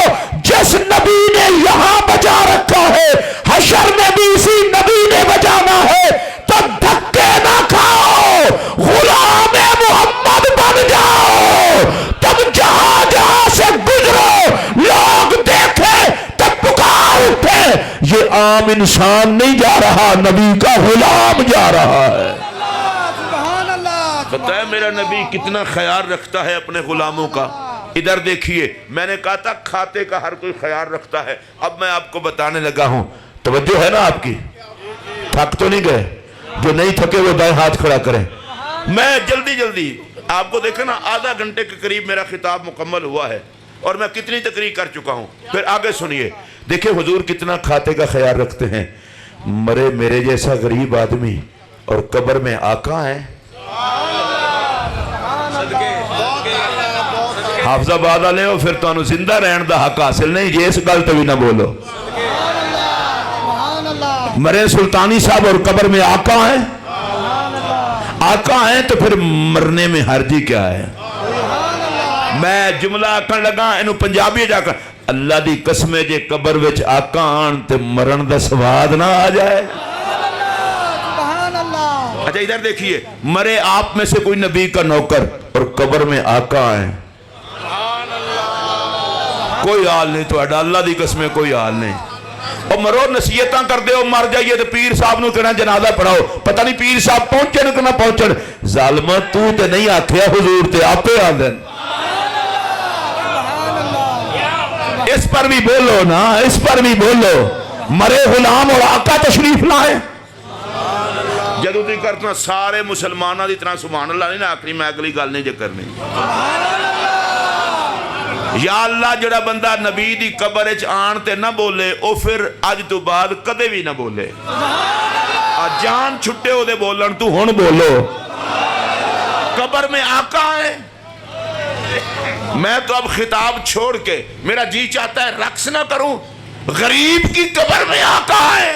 جس نبی نے یہاں بجا رکھا ہے، حشر میں بھی اسی نبی نے بجانا ہے، تو دھکے نہ کھاؤ، غلام محمد بن جاؤ۔ تم جہاں جہاں سے گزرو، لوگ دیکھیں تو پکار اٹھے، یہ عام انسان نہیں جا رہا، نبی کا غلام جا رہا ہے۔ پتہ ہے میرا نبی کتنا خیال رکھتا ہے اپنے غلاموں کا؟ ادھر دیکھیے، میں نے کہا تھا کھاتے کا ہر کوئی خیال رکھتا ہے، اب میں آپ کو بتانے لگا ہوں۔ توجہ ہے نا آپ کی؟ تھک تو نہیں گئے؟ جو نہیں تھکے وہ دائیں ہاتھ کھڑا کریں۔ میں جلدی آپ کو دیکھیں نا، آدھا گھنٹے کے قریب میرا خطاب مکمل ہوا ہے اور میں کتنی تقریر کر چکا ہوں۔ پھر آگے سنیے، دیکھیں حضور کتنا کھاتے کا خیال رکھتے ہیں۔ مرے میرے جیسا غریب آدمی اور قبر میں آقا ہیں، حافظ آباد والے ہو پھر تو زندہ رہن دا حق حاصل نہیں جی، اس گل تو بھی نہ بولو۔ مرے سلطانی صاحب اور قبر میں آقا ہیں، آقا ہیں تو پھر مرنے میں حرجی کیا ہے؟ میں جملہ آکھن لگا، انہوں پنجابی جا کر، اللہ دی قسمے جے قبر وچ آقا آن تے مرن دا سواد نہ آ جائے۔ اچھا ادھر دیکھیے، مرے آپ میں سے کوئی نبی کا نوکر اور قبر میں آقا ہیں، کوئی حال نہیں تو اڈا، اللہ دی قسمیں کوئی حال نہیں۔ اور مرو نصیحتاں کر دے ہو، مر جائیے تو پیر صاحب نو کہنا جنازہ پڑھاؤ، پتہ نہیں پیر صاحب پہنچن کہ نہ پہنچن۔ ظالمہ تو تے نہیں آکھیا، حضور تے آپے آدھن۔ اس پر بھی بولو نا، اس پر بھی بولو، مرے غلام اور آقا تشریف لائیں۔ جدو تھی کرتا سارے مسلمانہ دی طرح سبحان اللہ نہیں نا آخری، میں اگلی گل نہیں جے کرنی۔ یا اللہ جڑا بندہ نبی دی قبر اچ آن تے نہ بولے، او پھر اج تو بعد کدے بھی نہ بولے۔ جان چھٹے ہو دے بولن تو ہن بولو۔ قبر میں آقا ہے، میں تو اب خطاب چھوڑ کے میرا جی چاہتا ہے رقص نہ کروں، غریب کی قبر میں آقا ہے۔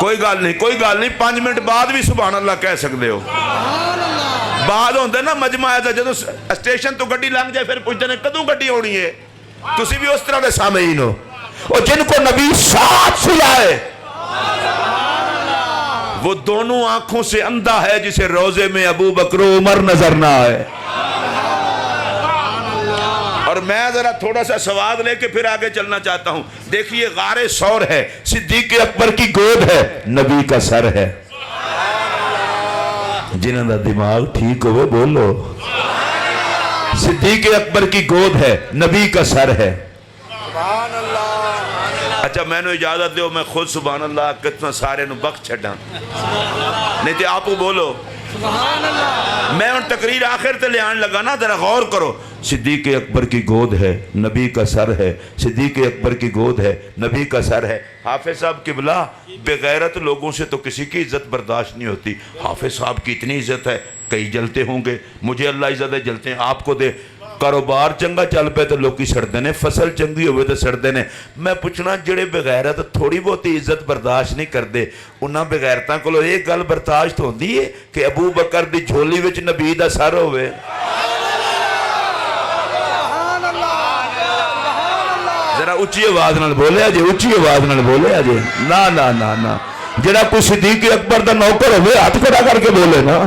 کوئی گل نہیں 5 منٹ بعد بھی سبحان اللہ کہہ سکتے ہو بعد ہوندے نا مجمع ہے جدو اسٹیشن تو گڈی لنگ جائے پھر پوچھتے ہیں کدوں گڈی ہونی ہے تسی بھی اس طرح دے سامعین ہو اور جن کو نبی ساتھ سلائے وہ دونوں آنکھوں سے اندھا ہے جسے روزے میں ابو بکر و عمر نظر نہ آئے اور میں ذرا تھوڑا سا سواد لے کے پھر آگے چلنا چاہتا ہوں دیکھیے غار ثور ہے صدیق اکبر کی گود ہے نبی کا سر ہے جنہوں دا دماغ ٹھیک ہوئے بولو صدیق اکبر کی گود ہے نبی کا سر ہے سبحان اللہ اچھا میں نے اجازت دیو میں خود سبحان اللہ کتنا سارے نو بخش چھڑا نہیں تے آپ بولو سبحان اللہ میں ان تقریر آخر تے لے آن لگا نا ذرا غور کرو صدیق اکبر کی گود ہے نبی کا سر ہے صدیق اکبر کی گود ہے نبی کا سر ہے حافظ صاحب قبلہ بغیرت لوگوں سے تو کسی کی عزت برداشت نہیں ہوتی حافظ صاحب کی اتنی عزت ہے کئی جلتے ہوں گے مجھے اللہ عزت ہے جلتے ہیں آپ کو دے کاروبار چنگا چل پہ تو لوگ کی سڑتے ہیں فصل چنگی ہوئے تو سڑتے ہیں میں پوچھنا جڑے بغیرت تھوڑی بہت عزت برداشت نہیں کرتے انہاں بغیرتاں کو لو ایک گل برداشت ہوندی ہے کہ ابو بکر دی جھولی وچ نبی دا سر ہوئے ذرا اچھی آواز نال بولے آجے اچھی آواز نال بولے آجے نا نا نا نا جڑا کوئی صدیق اکبر دا نوکر ہوئے ہاتھ کھڑا کر کے بولے نا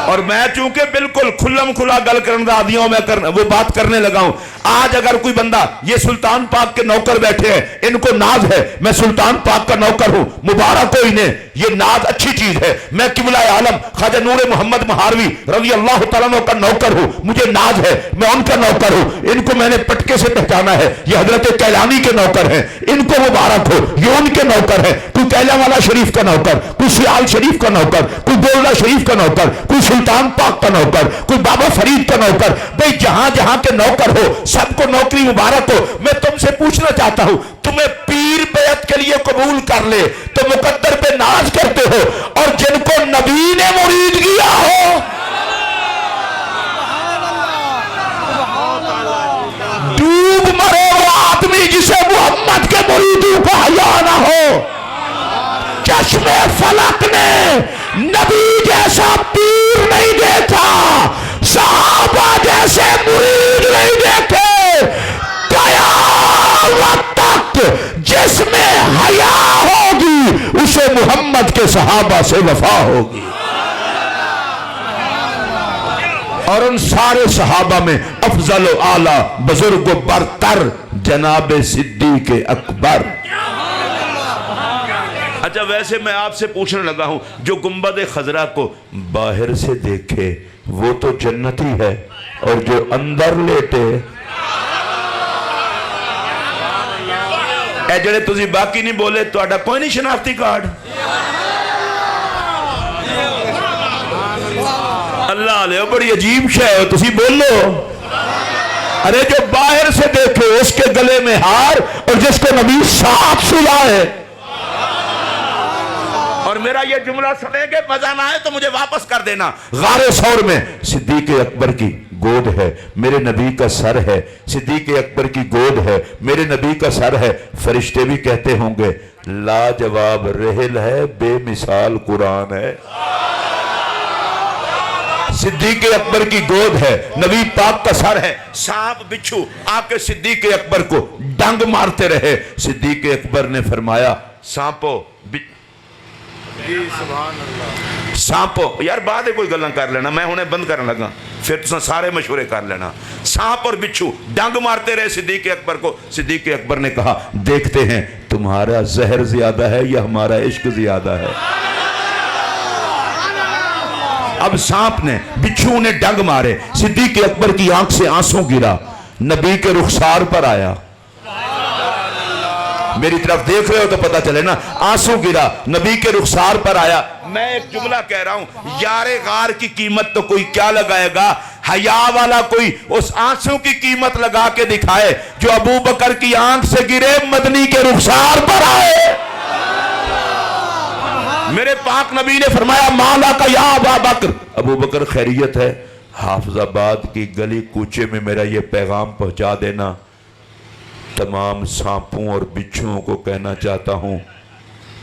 اور میں چونکہ بالکل کھلم کھلا گل کرنے دا آدیوں میں وہ بات کرنے لگا ہوں آج اگر کوئی بندہ یہ سلطان پاک کے نوکر بیٹھے ہیں ان کو ناز ہے میں سلطان پاک کا نوکر ہوں مبارک ہو انہیں یہ ناز اچھی چیز ہے میں قبلہ عالم خواجہ نور محمد مہاروی رضی اللہ تعالیٰ عنہ کا نوکر ہوں مجھے ناز ہے میں ان کا نوکر ہوں ان کو میں نے پٹکے سے پہچانا ہے یہ حضرت کیلانی کے نوکر ہیں ان کو مبارک ہو یہ ان کے نوکر ہیں کوئی کیلا والا شریف کا نوکر کوئی سیال شریف کا نوکر کوئی گولڈا شریف کا نوکر کوئی سلطان پاک کا نوکر کوئی بابا فرید کا نوکر بھئی جہاں جہاں کے نوکر ہو سب کو نوکری مبارک ہو میں تم سے پوچھنا چاہتا ہوں تمہیں پیر بیعت کے لیے قبول کر لے تو مقدر پہ ناز کرتے ہو اور جن کو نبی نے مرید کیا ہو ڈوب مرے وہ آدمی جسے محمد کے مریدوں کو حیا نہ ہو چشم فلک نے نبی جیسا پیر نہیں دیکھا صحابہ جیسے مرید نہیں دیکھے قیامت تک جس میں حیا ہوگی اسے محمد کے صحابہ سے وفا ہوگی اور ان سارے صحابہ میں افضل و اعلیٰ بزرگ و برتر جناب صدیق اکبر اچھا ویسے میں آپ سے پوچھنے لگا ہوں جو گنبد خضرا کو باہر سے دیکھے وہ تو جنتی ہے اور جو اندر لیٹے اے جڑے تُسی باقی نہیں بولے تو آڈا کوئی نہیں شناختی کارڈ اللہ علیہ بڑی عجیب شے ہو تُسی بولو ارے جو باہر سے دیکھے اس کے گلے میں ہار اور جس کو نبی ساتھ سلائے اور میرا یہ جملہ سنے گے مزہ نہ آئے تو مجھے واپس کر دینا غار ثور میں صدیق اکبر کی گود ہے میرے نبی کا سر ہے صدیق اکبر کی گود ہے میرے نبی کا سر ہے فرشتے بھی کہتے ہوں گے لاجواب رحل ہے بے مثال قرآن ہے صدیق اکبر کی گود ہے نبی پاک کا سر ہے سانپ بچھو آ کے صدیق اکبر کو ڈنگ مارتے رہے صدیق اکبر نے فرمایا سانپو سانپو یار بعد کوئی گلیں کر لینا میں انہیں بند کرنے لگا پھر تو سارے مشورے کر لینا سانپ اور بچھو ڈنگ مارتے رہے صدیق اکبر کو صدیق اکبر نے کہا دیکھتے ہیں تمہارا زہر زیادہ ہے یا ہمارا عشق زیادہ ہے اب سانپ نے بچھو نے ڈنگ مارے صدیق اکبر کی آنکھ سے آنسوں گرا نبی کے رخسار پر آیا میری طرف دیکھ رہے ہو تو پتہ چلے نا آنسوں گرا نبی کے رخسار پر آیا میں ایک جملہ کہہ رہا ہوں یار غار کی قیمت تو کوئی کیا لگائے گا حیا والا کوئی اس آنسوں کی قیمت لگا کے دکھائے جو ابو بکر کی آنکھ سے گرے مدنی کے رخسار پر آئے میرے پاک نبی نے فرمایا مالا کا یا ابا بکر ابو بکر خیریت ہے حافظ آباد کی گلی کوچے میں میرا یہ پیغام پہنچا دینا تمام سانپوں اور بچھوؤں کو کہنا چاہتا ہوں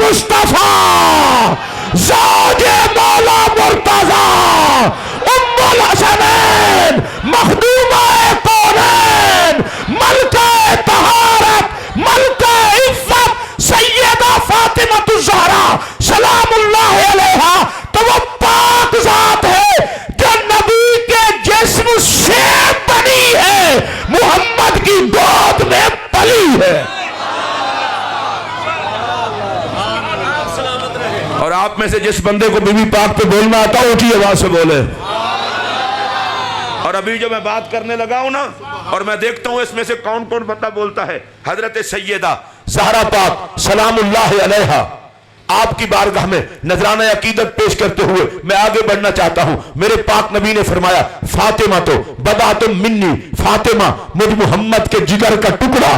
مصطفیٰ زوج مولا مرتضی ام الحسنین مخدومہ کونین ملکہ طہارت ملکہ عفت سیدہ فاطمہ الزہرا سلام اللہ علیہا، تو وہ پاک ذات ہے جو نبی کے جسم سے بنی ہے، محمد کی گود میں پلی ہے۔ اور آپ میں سے جس بندے کو بی بی پاک پہ بولنا آتا ہو اونچی آواز سے بولے۔ اور ابھی جو میں بات کرنے لگا ہوں نا، اور میں دیکھتا ہوں اس میں سے کون کون بندہ بولتا ہے، حضرت سیدہ زہرا پاک سلام اللہ علیہا آپ کی بارگاہ میں نذرانہ عقیدت پیش کرتے ہوئے میں آگے بڑھنا چاہتا ہوں۔ میرے پاک نبی نے فرمایا فاطمہ تو بضعۃ منی، فاطمہ مجھ محمد کے جگر کا ٹکڑا۔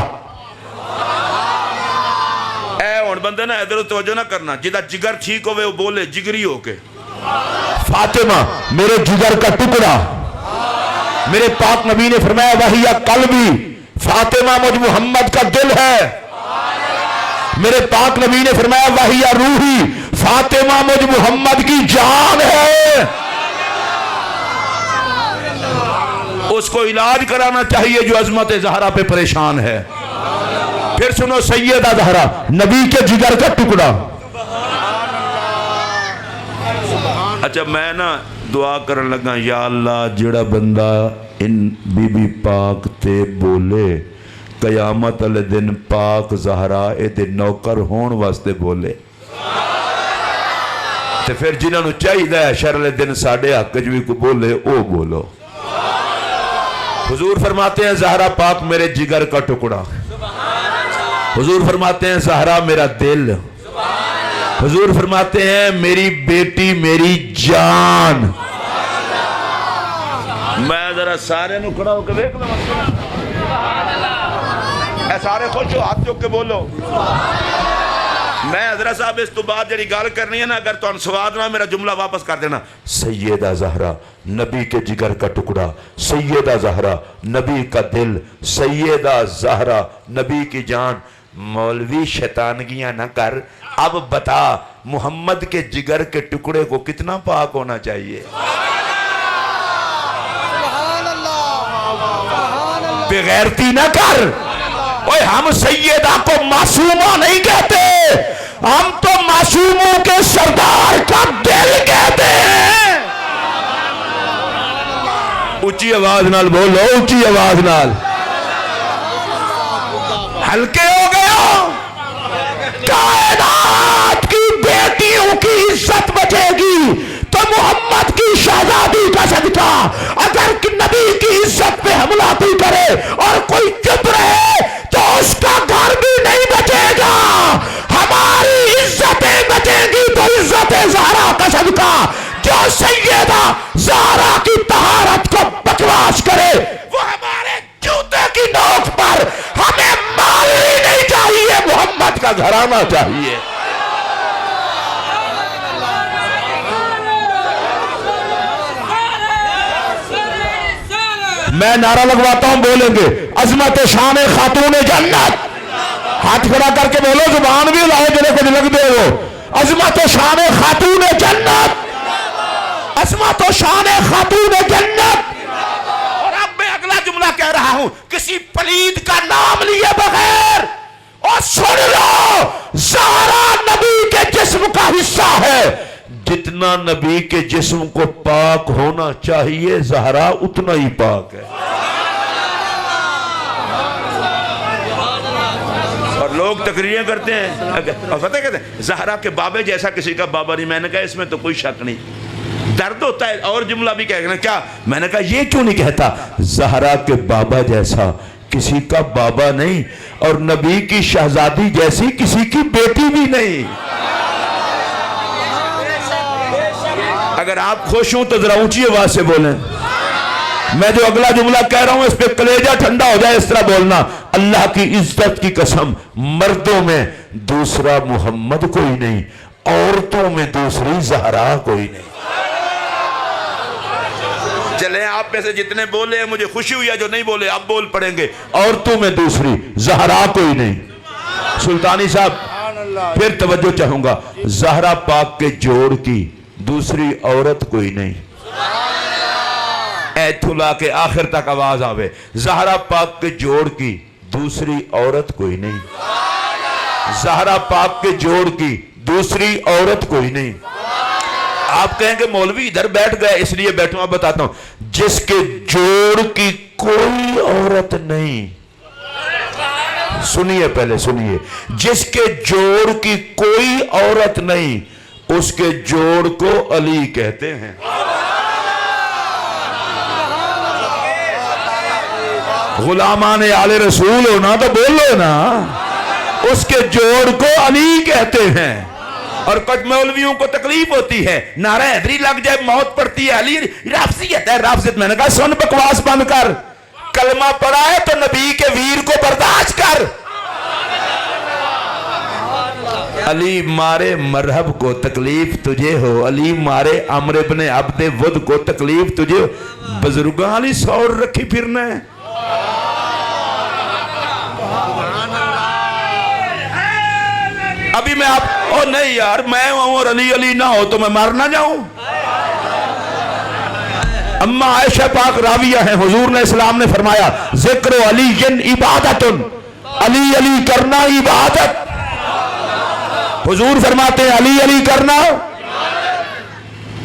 ہن بندے نا ادھر توجہ نہ کرنا، جدا جگر ٹھیک ہوئے وہ بولے جگری ہو کے، فاطمہ میرے جگر کا ٹکڑا۔ میرے پاک نبی نے فرمایا وہی قلبی، فاطمہ مجھ محمد کا دل ہے۔ میرے پاک نبی نے فرمایا وہی روحی، فاطمہ مجھ محمد کی جان ہے۔ اس کو علاج کرانا چاہیے جو عظمت زہرا پہ پریشان ہے۔ پھر سنو سیدہ زہرا نبی کے جگر کا ٹکڑا۔ اچھا میں نا دعا کرن لگا یا اللہ جڑا بندہ ان بی بی پاک تے بولے قیامت والے دن پاک زہرا اے دے نوکر ہون واسطے بولے، تے پھر جنہاں نو چاہیے شر والے دن ساڈے حق وچ بھی کوئی بولے او بولو۔ حضور فرماتے ہیں زہرا پاک میرے جگر کا ٹکڑا، حضور فرماتے ہیں زہرا میرا دل، حضور فرماتے ہیں میری بیٹی میری جان۔ میں ذرا سارے نو کھڑا ہو کے دیکھ لوں، اے سارے خوش ہو ہاتھ چک کے بولو۔ میں حضرت صاحب اس تو بعد جڑی گال کرنی ہے نا، اگر تو سواد نہ میرا جملہ واپس کر دینا۔ سیدہ زہرا نبی کے جگر کا ٹکڑا، سیدہ زہرا نبی کا دل، سیدہ زہرا نبی کی جان۔ مولوی شیطانگیاں نہ کر، اب بتا محمد کے جگر کے ٹکڑے کو کتنا پاک ہونا چاہیے؟ بغیرتی نہ کر۔ اوے ہم سیدہ کو معصومہ نہیں کہتے، ہم تو معصوموں کے سردار کا دل کہتے ہیں۔ اونچی آواز نال بولو، اونچی آواز نال۔ ہلکے ہو گئے ہو؟ کائنات کی بیٹیوں کی عزت بچے گی تو محمد کی شہزادی کا صدقہ۔ اگر نبی کی عزت پہ حملہ بھی کرے اور کوئی چپ رہے تو اس کا گھر بھی نہیں بچے گا۔ ہماری عزتیں بچیں گی تو عزت زہرا کا صدقہ۔ جو سیدہ زہرا کی طہارت کو بکواس کرے وہ ہمارے جوتے کی نوک پر، ہمیں مال ہی نہیں چاہیے، محمد کا گھرانہ چاہیے۔ میں نعرہ لگواتا ہوں، بولیں گے عظمت شان خاتون جنت۔ ہاتھ کھڑا کر کے بولو، زبان بھی لاؤ جنہیں کچھ لگ دے ہو۔ عظمت شان خاتون جنت، عظمت شان خاتون جنت۔ اور اب میں اگلا جملہ کہہ رہا ہوں، کسی پلید کا نام لیے بغیر، اور سن لو زہرا نبی کے جسم کا حصہ ہے۔ جتنا نبی کے جسم کو پاک ہونا چاہیے زہرا اتنا ہی پاک ہے۔ اور لوگ تقریریں کرتے ہیں اور فتح کہتے ہیں زہرا کے بابے جیسا کسی کا بابا نہیں۔ میں نے کہا اس میں تو کوئی شک نہیں، درد ہوتا ہے۔ اور جملہ بھی کہنا کیا، میں نے کہا یہ کیوں نہیں کہتا، زہرا کے بابا جیسا کسی کا بابا نہیں، اور نبی کی شہزادی جیسی کسی کی بیٹی بھی نہیں۔ اگر آپ خوش ہوں تو ذرا اونچی آواز سے بولیں۔ میں جو اگلا جملہ کہہ رہا ہوں اس پہ کلیجہ ٹھنڈا ہو جائے، اس طرح بولنا، اللہ کی عزت کی قسم مردوں میں دوسرا محمد کوئی نہیں، عورتوں میں دوسری زہرا کوئی نہیں۔ چلیں آپ میں سے جتنے بولے ہیں مجھے خوشی ہوئی ہے، جو نہیں بولے اب بول پڑیں گے، عورتوں میں دوسری زہرا کوئی نہیں۔ سلطانی صاحب پھر توجہ چاہوں گا، زہرا پاک کے جوڑ کی دوسری عورت کوئی نہیں. ایتھلا کے آخر تک آواز آوے، زہرا پاک کے جوڑ کی دوسری عورت کوئی نہیں. زہرا پاک کے جوڑ کی دوسری عورت کوئی نہیں. آپ کہیں کہ مولوی ادھر بیٹھ گئے اس لیے بیٹھوں. آپ بتاتا ہوں، جس کے جوڑ کی کوئی عورت نہیں، سنیے پہلے سنیے، جس کے جوڑ کی کوئی عورت نہیں اس کے جوڑ کو علی کہتے ہیں. غلامان آل رسول ہونا تو بولو نا، اس کے جوڑ کو علی کہتے ہیں. اور کچھ مولویوں کو تکلیف ہوتی ہے، نعرہ حیدری لگ جائے موت پڑتی ہے، علی رافضیت ہے رافضیت. میں نے کہا سن بکواس بند کر، کلمہ پڑھا ہے تو نبی کے ویر کو برداشت کر. علی مارے مرہب کو تکلیف تجھے ہو، علی مارے عمر ابن عبد ود کو تکلیف تجھے ہو، بزرگاں علی سور رکھی پھرنا ہے. ابھی میں آپ او نہیں یار میں ہوں اور علی علی نہ ہو تو میں مار نہ جاؤں. اما عائشہ پاک راویہ ہیں، حضور نے اسلام نے فرمایا ذکر علی عبادت، علی علی کرنا عبادت. حضور فرماتے ہیں علی علی کرنا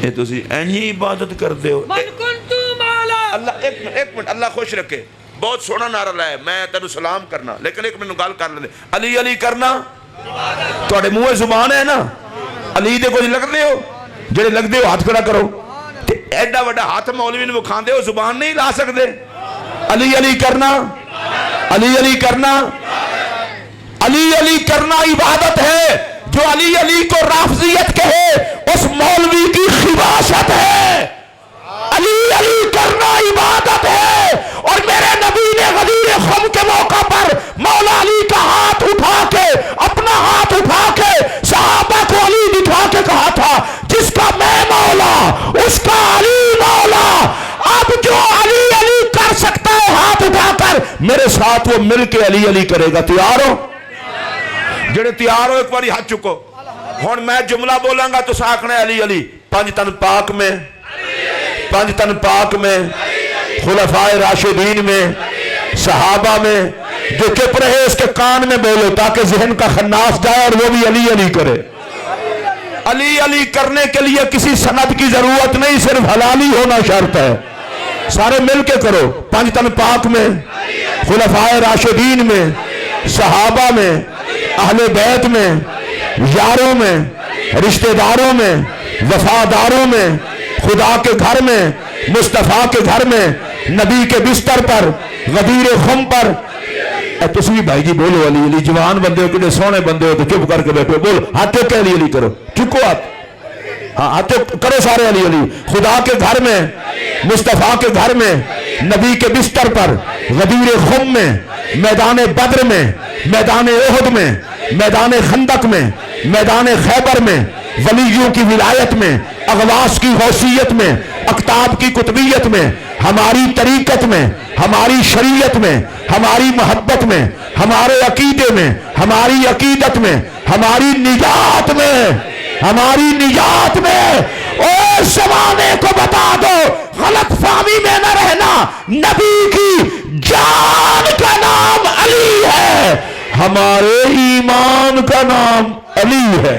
یہ تسی اینی عبادت کر دے ہو. اللہ ایک منٹ اللہ خوش رکھے. بہت سونا نعرہ لائے میں تینوں سلام کرنا، لیکن ایک منٹ گال کر لے. علی علی کرنا توڑے منہ زبان ہے نا، علی دے کوئی لگ دے ہو، جڑے لگ دے ہو ہاتھ کھڑا کرو. ایڈا وڈا ہاتھ مولوی نے وہ کھان دے ہو، زبان نہیں لا سکتے. علی علی کرنا، علی علی کرنا، علی علی کرنا عبادت ہے. جو علی علی کو رافضیت کہے اس مولوی کی خباثت ہے. علی علی کرنا عبادت ہے. اور میرے نبی نے غدیر خم کے موقع پر مولا علی کا ہاتھ اٹھا کے، اپنا ہاتھ اٹھا کے صحابہ کو علی دکھا کے کہا تھا جس کا میں مولا اس کا علی مولا. اب جو علی علی کر سکتا ہے ہاتھ اٹھا کر میرے ساتھ وہ مل کے علی علی کرے گا. تیار ہو؟ جڑے تیار ہو ایک باری ہاتھ چکو. ہن میں جملہ بولاں گا تو ساکھنا علی علی. پانچ تن پاک میں، پانچ تن پاک میں، خلفائے راشدین میں، صحابہ میں، جو چپ رہے اس کے کان میں بولو تاکہ ذہن کا خناس جائے اور وہ بھی علی علی کرے. علی علی کرنے کے لیے کسی سند کی ضرورت نہیں، صرف حلالی ہونا شرط ہے. سارے مل کے کرو. پانچ تن پاک میں، خلفائے راشدین میں، صحابہ میں، اہل بیت میں، یاروں میں، رشتہ داروں میں، وفاداروں میں، خدا کے گھر میں، مصطفیٰ کے گھر میں، نبی کے بستر پر، غدیر خم پر. تسی بھائی جی بولو علی علی. جوان بندے ہو کتنے سونے بندے ہو تو چپ کر کے بیٹھو. بولو ہاتھ کے علی علی کرو. چکو ہاتھ، ہاں ہاتھ کرو سارے علی علی. خدا کے گھر میں، مصطفیٰ کے گھر میں، نبی کے بستر پر، غدیر خم میں، میدان بدر میں، میدان احد میں، میدان خندق میں، میدان خیبر میں، ولیوں کی ولایت میں، اغواس کی غوثیت میں، اقطاب کی قطبیت میں، ہماری طریقت میں، ہماری شریعت میں، ہماری محبت میں، ہمارے عقیدے میں، ہماری عقیدت میں، ہماری نجات میں، ہماری نجات میں. اور زمانے کو بتا دو غلط فہمی میں نہ رہنا، نبی کی جان کا نام علی ہے، ہمارے ایمان کا نام علی ہے.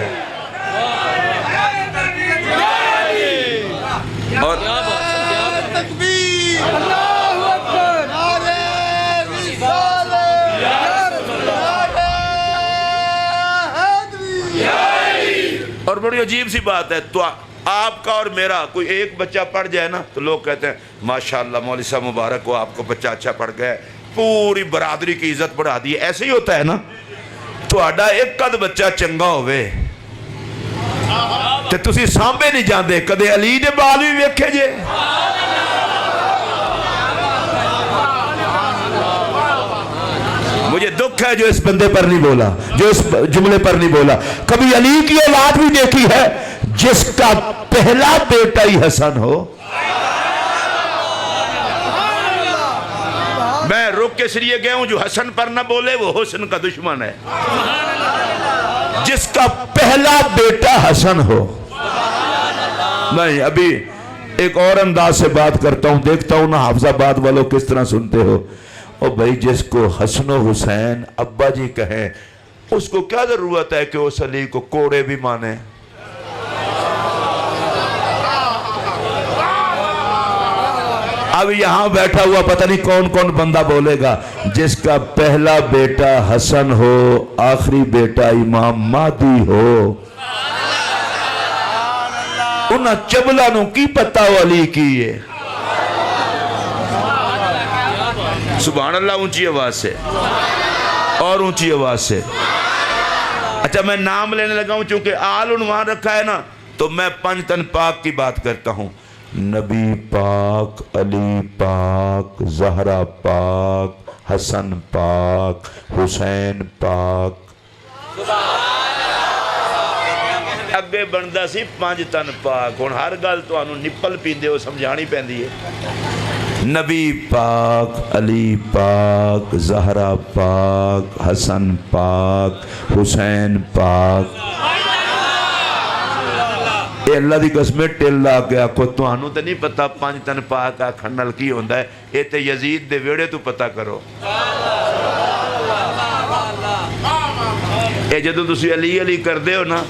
اور بڑی عجیب سی بات ہے، تو آپ کا اور میرا کوئی ایک بچہ پڑھ جائے نا تو لوگ کہتے ہیں ماشاءاللہ مولوی صاحب مبارک ہو، آپ کو بچہ اچھا پڑھ گیا، پوری برادری کی عزت بڑھا دی. ایسے ہی ہوتا ہے نا. تو آڈا ایک قد بچہ چنگا ہوئے تو تسی سامبے نہیں جاندے، کدے علی دے بال بھی ویکھے جے. مجھے دکھ ہے جو اس بندے پر نہیں بولا، جو اس جملے پر نہیں بولا. کبھی علی کی اولاد بھی دیکھی ہے جس کا پہلا بیٹا ہی حسن ہو. میں رک کے اس لیے گیا ہوں جو حسن پر نہ بولے وہ حسن کا دشمن ہے. جس کا پہلا بیٹا حسن ہو. نہیں ابھی ایک اور انداز سے بات کرتا ہوں, دیکھتا ہوں نا حافظ آباد والوں کس طرح سنتے ہو. او بھائی جس کو حسن و حسین ابا جی کہیں, اس کو کیا ضرورت ہے کہ اس علی کو کوڑے بھی مانے. اب یہاں بیٹھا ہوا پتہ نہیں کون کون بندہ بولے گا جس کا پہلا بیٹا حسن ہو, آخری بیٹا امام مہدی ہو. انہاں چبلا نو کی پتہ ہو علی کی ہے. سبحان اللہ اونچی آواز سے اور اونچی آواز سے. اچھا میں نام لینے لگا ہوں چونکہ آل عنوان رکھا ہے نا, تو میں پنج تن پاک کی بات کرتا ہوں. نبی پاک, علی پاک, زہرا پاک, حسن پاک, حسین پاک. اگے بندا سی پنج تن پاک, ہن ہر گل تانوں نپل پیندے ہو سمجھانی پیندی ہے. نبی پاک, علی پاک, زہرا پاک, حسن پاک, حسین پاک. اے اللہ دی قسمیں ٹل آ گیا کو تانوں تے نہیں پتہ پنج تن پاک آکھن نال کی ہوندا ہے. اے تے یزید دے ویڑے تو پتہ کرو. اے جدوں تسی علی علی کردے ہو نا,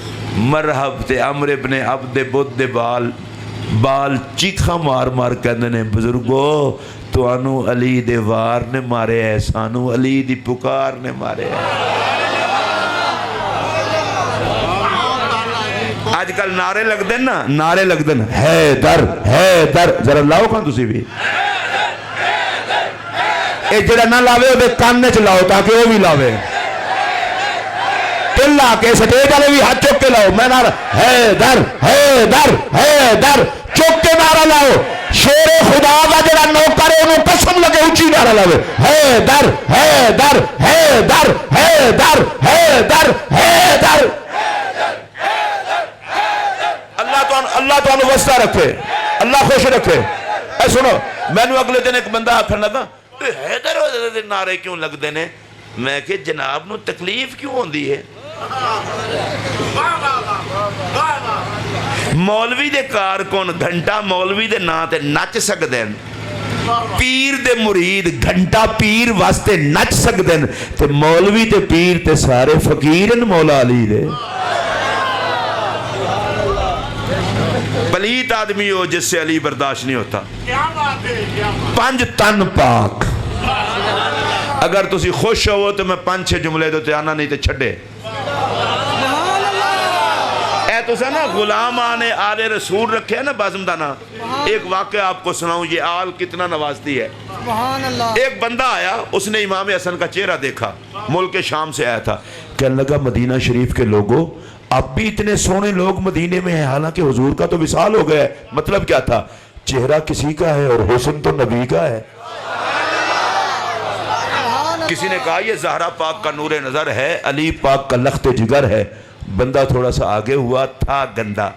مرحب تے عمر ابن عبد بد بال چیخا مار مار کہندے نے بزرگو تانوں علی دے وار نے مارے ہے, سانوں علی دی پکار نے مارے ہے. آج کل نعرے لگ دیں نا, نعرے لگ دیں حیدر حیدر, ذرا لاؤ کھاں تسی بھی اے جڑا نہ لاوے وہ کاننے چ لاؤ تاکہ وہ بھی لاوے. دل لا کے سٹیج والے بھی ہاتھ چوک کے لاؤ. میں نعرہ حیدر حیدر حیدر چوک کے نعرہ لاؤ. شیر خدا کا جڑا نوکر ہے انہوں قسم لگے اونچی نعرہ لاوے حیدر حیدر حیدر حیدر حیدر حیدر. اللہ تو انہوں وسطہ رکھے, اللہ خوش رکھے. اے سنو, میں نے اگلے دن ایک بندہ آکھن لگا حیدر حیدر نعرے کیوں لگ دینے. میں کہ جناب نو تکلیف کیوں ہوندی ہے. مولوی دے کارکن گھنٹا مولوی دے نا تے نچ سکدے ہیں, پیر دے مرید گھنٹا پیر واسطے نچ سکدے ہیں, تے مولوی تے پیر تے سارے فقیر ہیں مولا علی دے. پلیت آدمی ہو جس سے علی برداشت نہیں ہوتا. پنج تن پاک. اگر تسی خوش ہو تو میں پانچ چھ جملے دو تے آنا نہیں تے چھڑے. اے تو سا نا غلام آنے آل رسول رکھے ہیں نا بازم دانا. ایک واقعہ آپ کو سناؤں, یہ آل کتنا نوازتی ہے. ایک بندہ آیا, اس نے امام حسن کا چہرہ دیکھا, ملک شام سے آیا تھا. کہنے لگا مدینہ شریف کے لوگوں اب بھی اتنے سونے لوگ مدینے میں ہیں, حالانکہ حضور کا تو وصال ہو گیا ہے. مطلب کیا تھا, چہرہ کسی کا ہے اور حسن تو نبی کا ہے. کسی نے کہا یہ زہرا پاک کا نور نظر ہے, علی پاک کا لخت جگر ہے. بندہ تھوڑا سا آگے ہوا, تھا گندا.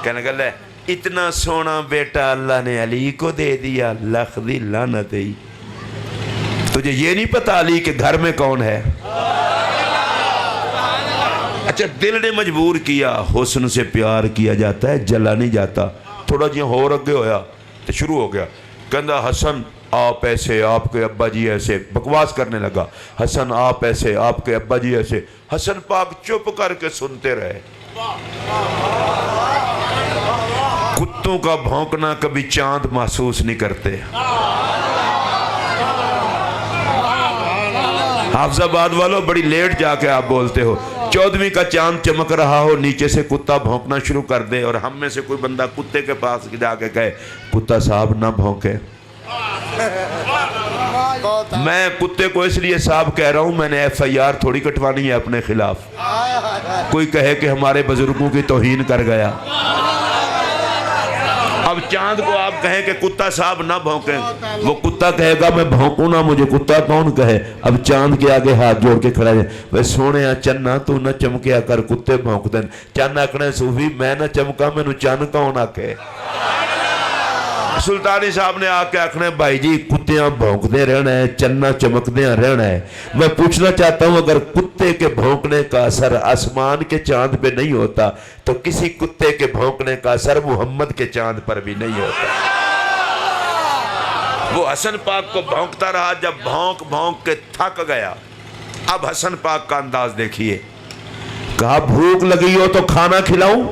کہنے لگا اتنا سونا بیٹا اللہ نے علی کو دے دیا, لخ دی لعنت ہی. تجھے یہ نہیں پتا علی کے گھر میں کون ہے. اچھا دل نے مجبور کیا, حسن سے پیار کیا جاتا ہے, جلا نہیں جاتا. تھوڑا جی ہو رگے ہویا تو شروع ہو گیا. کہندا حسن آپ ایسے, آپ کے ابا جی ایسے. بکواس کرنے لگا, حسن آپ ایسے, آپ کے ابا جی ایسے. حسن پاک چپ کر کے سنتے رہے. کتوں کا بھونکنا کبھی چاند محسوس نہیں کرتے. حافظ آباد والوں بڑی لیٹ جا کے آپ بولتے ہو. 14ویں کا چاند چمک رہا ہو, نیچے سے کتا بھونکنا شروع کر دے, اور ہم میں سے کوئی بندہ کتے کے پاس جا کے کہے کتا صاحب نہ بھونکے. میں کتے کو اس لیے صاحب کہہ رہا ہوں, میں نے FIR تھوڑی کٹوانی ہے اپنے خلاف. کوئی کہے کہ ہمارے بزرگوں کی توہین کر گیا. اب چاند کو آپ کہیں کہ کتا صاحب نہ بھونکیں, وہ کتا کہے گا میں بھونکوں نہ, مجھے کتا کون کہے. اب چاند کے آگے ہاتھ جوڑ کے کھڑا ہے, وہ سونے چنا تو نہ چمکیا کر کتے بھونک دیں. چن آکھنے صوفی میں نہ چمکا میں نو چن کون آکھے. سلطانی صاحب نے آ کے آکھنے بھائی جی کتیاں بھونک دے رہنا ہے, چننا چمک دے رہنا ہے. میں پوچھنا چاہتا ہوں اگر کتے کتے کے بھونکنے کا اثر آسمان کے چاند پہ نہیں ہوتا تو کسی کتے کے بھونکنے کا اثر محمد کے چاند پر بھی نہیں ہوتا۔ وہ حسن پاک کو بھونکتا رہا، جب بھونک بھونک کے تھک گیا، اب حسن پاک کا انداز دیکھیے، کہا بھوک لگی ہو تو کھانا کھلاؤں؟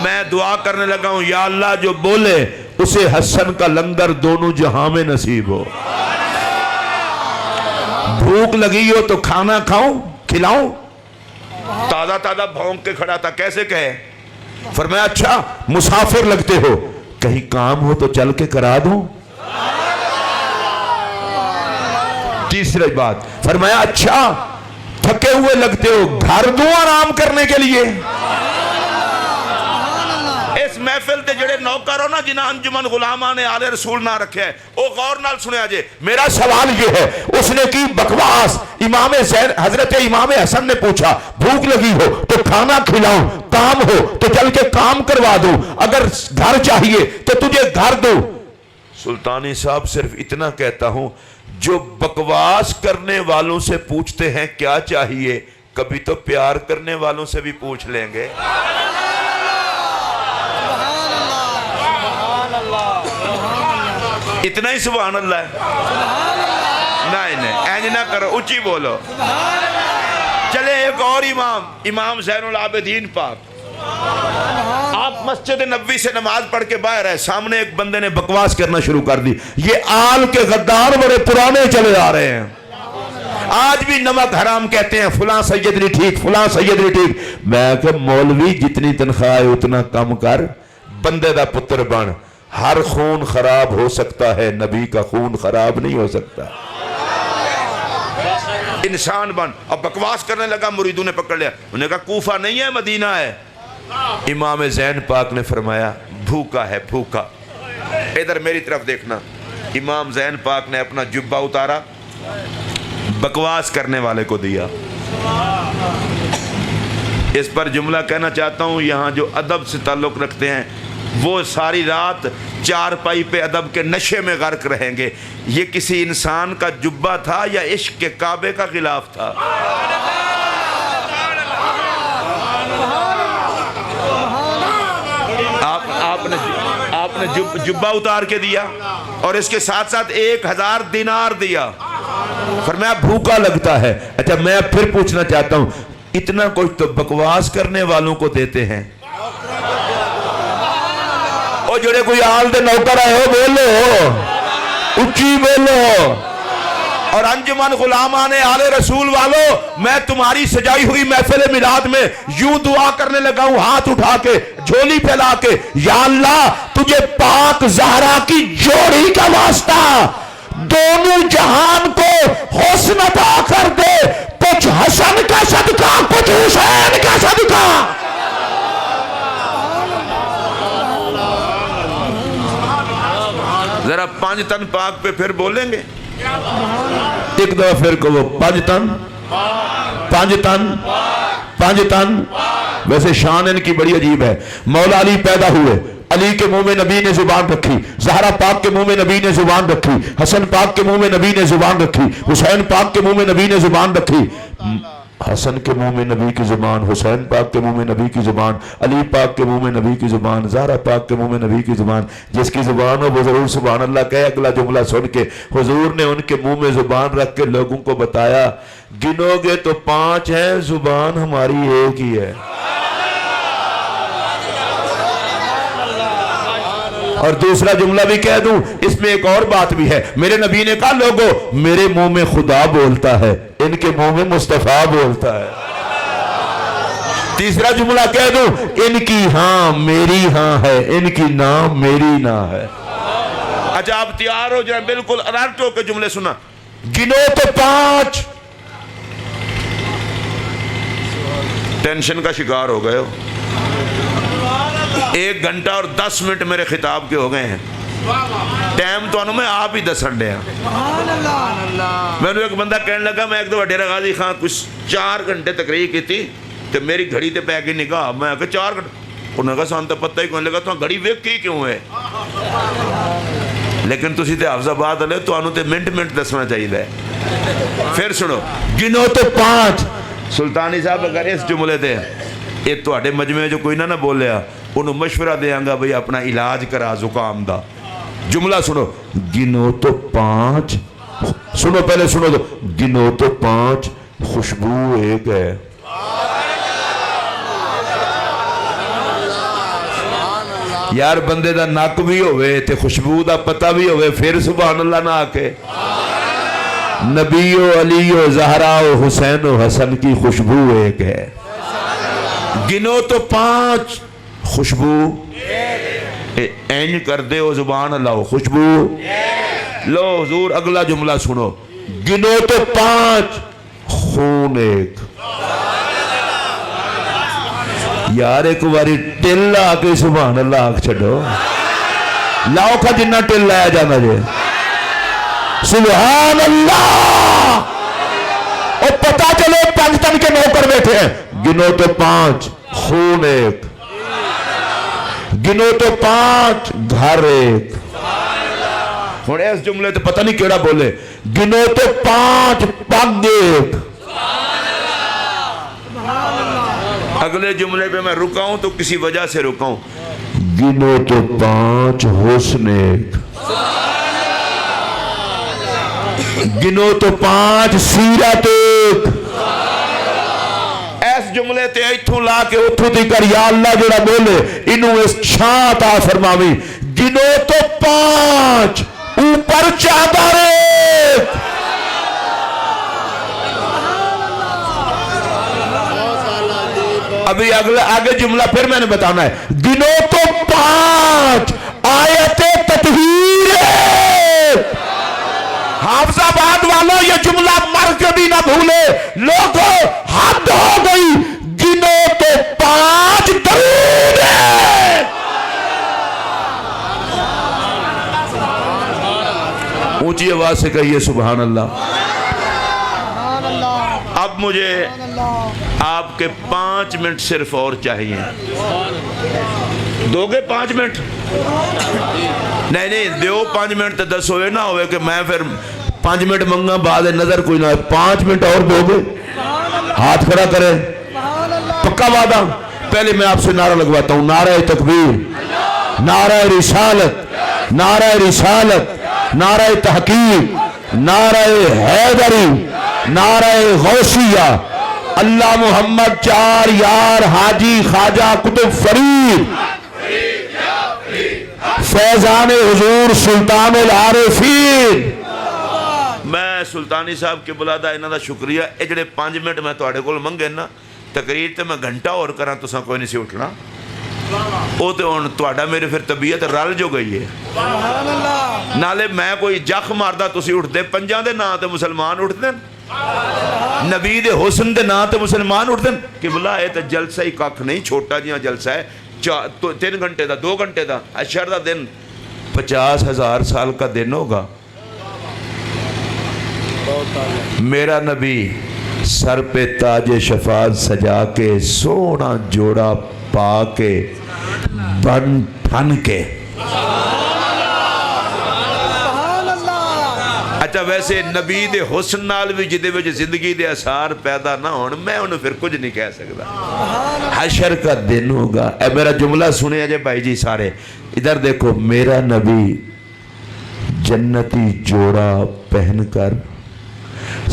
میں دعا کرنے لگا ہوں، یا اللہ جو بولے اسے حسن کا لنگر دونوں جہاں میں نصیب ہو۔ بھوک لگی ہو تو کھانا کھلاؤں؟ تازہ تازہ بھونک کے کھڑا تھا، کیسے کہے؟ فرمایا اچھا مسافر لگتے ہو، کہیں کام ہو تو چل کے کرا دوں؟ تیسری بات فرمایا اچھا تھکے ہوئے لگتے ہو، گھر دوں آرام کرنے کے لیے؟ اس محفل تے جڑے نوکر ہو نا جنہاں انجمن غلاماں نے آل رسول نہ رکھے ہیں، او غور نال سنیا جے۔ میرا سوال یہ ہے، اس نے کی بکواس، امام زین حضرت امام حسن نے پوچھا بھوک لگی ہو تو کھانا کھلاؤں، کام ہو تو چل کے کام کروا دوں، اگر گھر چاہیے تو تجھے گھر دوں۔ سلطانی صاحب صرف اتنا کہتا ہوں، جو بکواس کرنے والوں سے پوچھتے ہیں کیا چاہیے، کبھی تو پیار کرنے والوں سے بھی پوچھ لیں گے۔ اتنا ہی سبحان اللہ ہے؟ نہیں اینج نہ کرو، اچھی بولو۔ چلے ایک اور امام زین العابدین پاک، آپ مسجد نبوی سے نماز پڑھ کے باہر ہے، سامنے ایک بندے نے بکواس کرنا شروع کر دی، یہ آل کے غدار بڑے پرانے چلے آ رہے ہیں، آج بھی نمک حرام کہتے ہیں، فلاں سید نہیں ٹھیک، فلاں سید نہیں ٹھیک۔ میں کہ مولوی جتنی تنخواہ ہے اتنا کم کر، بندے دا پتر بن۔ ہر خون خراب ہو سکتا ہے، نبی کا خون خراب نہیں ہو سکتا۔ انسان بن۔ اب بکواس کرنے لگا، مریدوں نے پکڑ لیا، انہوں نے کہا کوفہ نہیں ہے مدینہ ہے۔ امام زین پاک نے فرمایا بھوکا ہے بھوکا۔ ادھر میری طرف دیکھنا، امام زین پاک نے اپنا جبہ اتارا، بکواس کرنے والے کو دیا۔ اس پر جملہ کہنا چاہتا ہوں، یہاں جو ادب سے تعلق رکھتے ہیں وہ ساری رات چارپائی پہ ادب کے نشے میں غرق رہیں گے۔ یہ کسی انسان کا جبہ تھا یا عشق کے کعبے کا غلاف تھا؟ آپ نے جبہ اتار کے دیا اور اس کے ساتھ ساتھ 1000 دینار دیا۔ فرمایا بھوکا لگتا ہے۔ اچھا میں پھر پوچھنا چاہتا ہوں، اتنا کچھ تو بکواس کرنے والوں کو دیتے ہیں، اور جڑے کوئی آل دے نوکر آئے ہو بولو، اچھی بولو۔ اور انجمن غلامان آل رسول والو، میں تمہاری سجائی ہوئی محفل میلاد میں یوں دعا کرنے لگا ہوں، ہاتھ اٹھا کے جھولی پھیلا کے، یا اللہ تجھے پاک زہرا کی جوڑی کا واسطہ، دونوں جہان کو حسن عطا کر دے، کچھ حسن کا صدقہ کچھ حسین کا صدقہ۔ ذرا 5 تن پاک پہ پھر بولیں گے ایک دفعہ، پھر کہو 5 تن 5 تن 5 تن۔ ویسے شان ان کی بڑی عجیب ہے۔ مولا علی پیدا ہوئے، علی کے منہ میں نبی نے زبان رکھی، زہرا پاک کے منہ میں نبی نے زبان رکھی، حسن پاک کے منہ میں نبی نے زبان رکھی، حسین پاک کے منہ میں نبی نے زبان رکھی، حسن کے منہ میں نبی کی زبان، حسین پاک کے منہ میں نبی کی زبان، علی پاک کے منہ میں نبی کی زبان، زہرا پاک کے منہ میں نبی کی زبان۔ جس کی زبان ہو وہ ضرور سبحان اللہ کہے۔ اگلا جملہ سن کے حضور نے ان کے منہ میں زبان رکھ کے لوگوں کو بتایا، گنو گے تو 5 ہیں، زبان ہماری ایک ہی ہے۔ اور دوسرا جملہ بھی کہہ دوں، اس میں ایک اور بات بھی ہے۔ میرے نبی نے کہا لوگو میرے منہ میں خدا بولتا ہے، ان کے منہ میں مصطفیٰ بولتا ہے۔ تیسرا جملہ کہہ دوں، ان کی ہاں میری ہاں ہے، ان کی نہ میری نہ ہے۔ اچھا آپ تیار ہو جائیں، بالکل الرٹ کے جملے سنا، گنو تو 5۔ ٹینشن کا شکار ہو گئے ہو، 1 گھنٹہ اور 10 منٹ میرے خطاب کے ہو گئے ہیں، ٹائم تو انہوں میں آپ ہی دسن دے ہیں۔ میں نے ایک بندہ کہنے لگا، میں ایک دو ڈیرہ غازی خان کچھ 4 گھنٹے تقریر کی تھی، تو میری گھڑی تے پہ کے نگاہ، میں کہا 4 گھنٹے، انہوں نے کہا سانتا پتہ ہی کہنے لگا تو گھڑی ویک کی کیوں ہے؟ لیکن تسی تے حافظ آباد والے تو انہوں تے منٹ منٹ دسنا چاہیے. پھر سنو گنو تو 5. سلطانی صاحب اگر اس جملے تے یہ تواڈے مجمع جو کوئی نہ بولیا انہوں مشورہ دیاں گا بھئی اپنا علاج کرا زکام دا. جملہ سنو گنو تو 5. سنو پہلے سنو تو گنو تو 5 خوشبو ایک ہے. یار بندے دا نک بھی ہوئے تے خوشبو دا پتہ بھی ہوئے پھر سبحان اللہ نہ آکے. نبی و علی و زہرا و حسین و حسن کی خوشبو ایک ہے. گنو تو 5 خوشبو اینج کر دے ہو زبان اللہ خوشبو. لو حضور اگلا جملہ سنو گنو تو 5 خون ایک. یار ایک باری ٹل آ کے سبحان اللہ آگ چھڑو لاؤ کا جنہ ٹل لایا جانا جے سبحان اللہ. اور پتا چلے 5 ٹن کے نوکر بیٹھے ہیں. گنو تو 5 خون ایک. گنو تو 5 گھر ایک. اور اس جملے تو پتہ نہیں کیڑا بولے. گنو تو 5 پگ ایک. اگلے جملے پہ میں رکا ہوں تو کسی وجہ سے رکا ہوں. گنو تو 5 حسن ایک. گنو تو 5 سیرت ایک. اس جملے تے ایتھوں لا کے اتھوں دی کر یا اللہ جڑا بولے انہوں اس چھاں تا فرماوی. گنو تو 5 اوپر چادر ایک. ابھی آگے جملہ پھر میں نے بتانا ہے. گنو تو 5 آیت تطہیر ایک. حافظ آباد والوں یہ جملہ مر کے بھی نہ بھولے. لوگوں حد ہو گئی. گنو تو 5 درود ہے. اونچی آواز سے کہیے سبحان اللہ. اب مجھے آپ کے 5 منٹ صرف اور چاہیے. دو گے 5 منٹ؟ نہیں دیو 5 منٹ تو 10 ہوئے نہ ہوئے کہ میں پھر 5 منٹ منگا بعد نظر کوئی نہ ہوئے. 5 منٹ اور دو گے؟ ہاتھ کھڑا کریں. پکا وعدہ. پہلے میں آپ سے نعرہ لگواتا ہوں. نعرہ تکبیر, نعرہ رسالت, نعرہ رسالت, نعرہ تحقیق, نعرہ حیدری, نعرہ غوثیہ. اللہ محمد 4 یار حاجی خواجہ قطب فرید فیضان حضور سلطان العارفین. میں سلطانی صاحب کے بلادہ انہاں دا شکریہ. اے جڑے 5 منٹ میں تواڈے کول منگے نا تقریر تے میں گھنٹہ اور کراں تساں کوئی نہیں سی اٹھنا. او تے ہن تواڈا میرے پھر طبیعت رل جو گئی ہے. نالے میں کوئی جخ ماردا تسی اٹھدے 5 دے نام تے مسلمان اٹھدے. نبی دے حسن دے نام تے مسلمان اٹھدے. کہ بلا اے تے جلسہ ہی ککھ نہیں چھوٹا جیاں جلسہ ہے. 3 گھنٹے دا 2 گھنٹے دا اشر دا دن 50,000 سال کا دن ہوگا. میرا نبی سر پہ تاج شفاعت سجا کے سونا جوڑا پا کے بن ٹھن کے. اچھا ویسے نبی دے حسن نال بھی جدے وچ زندگی دے اثار پیدا نہ ہون میں انہوں پھر کچھ نہیں کہہ سکتا. حشر کا دن ہوگا. اے میرا جملہ سنے اجے بھائی جی سارے ادھر دیکھو. میرا نبی جنتی جوڑا پہن کر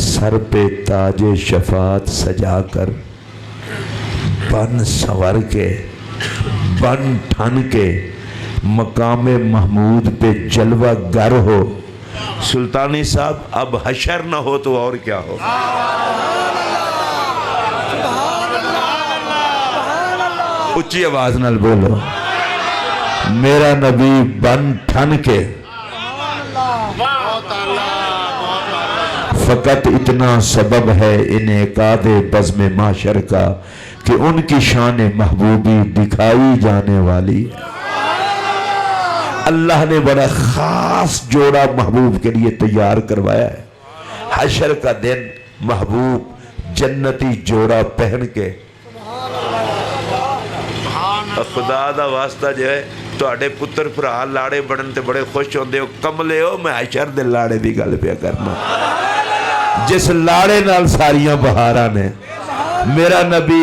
سر پہ تاج شفاعت سجا کر بن سنور کے بن ٹھن کے مقام محمود پہ جلوہ گر ہو. سلطانی صاحب اب حشر نہ ہو تو اور کیا ہو. اچھی آواز نال بولو. میرا نبی بن ٹھن کے فقط اتنا سبب ہے انعقاد بزم معاشر کا کہ ان کی شان محبوبی دکھائی جانے والی. اللہ نے بڑا خاص جوڑا محبوب کے لیے تیار کروایا ہے. حشر کا دن محبوب جنتی جوڑا پہن کے. خدا دا واسطہ جو ہے ਤੁਹਾਡੇ ਪੁੱਤਰ ਭਰਾ ਲਾੜੇ ਬਣਨ ਤੇ ਬੜੇ ਖੁਸ਼ ਹੁੰਦੇ ਹੋ। ਕਮਲੇ ਹੋ, ਮੈਂ ਹਸ਼ਰ ਦੇ ਲਾੜੇ ਦੀ ਗੱਲ ਪਿਆ ਕਰਨਾ, ਜਿਸ ਲਾੜੇ ਨਾਲ ਸਾਰੀਆਂ ਬਹਾਰਾਂ ਨੇ। ਮੇਰਾ ਨਬੀ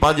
5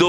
2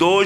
2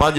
5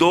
2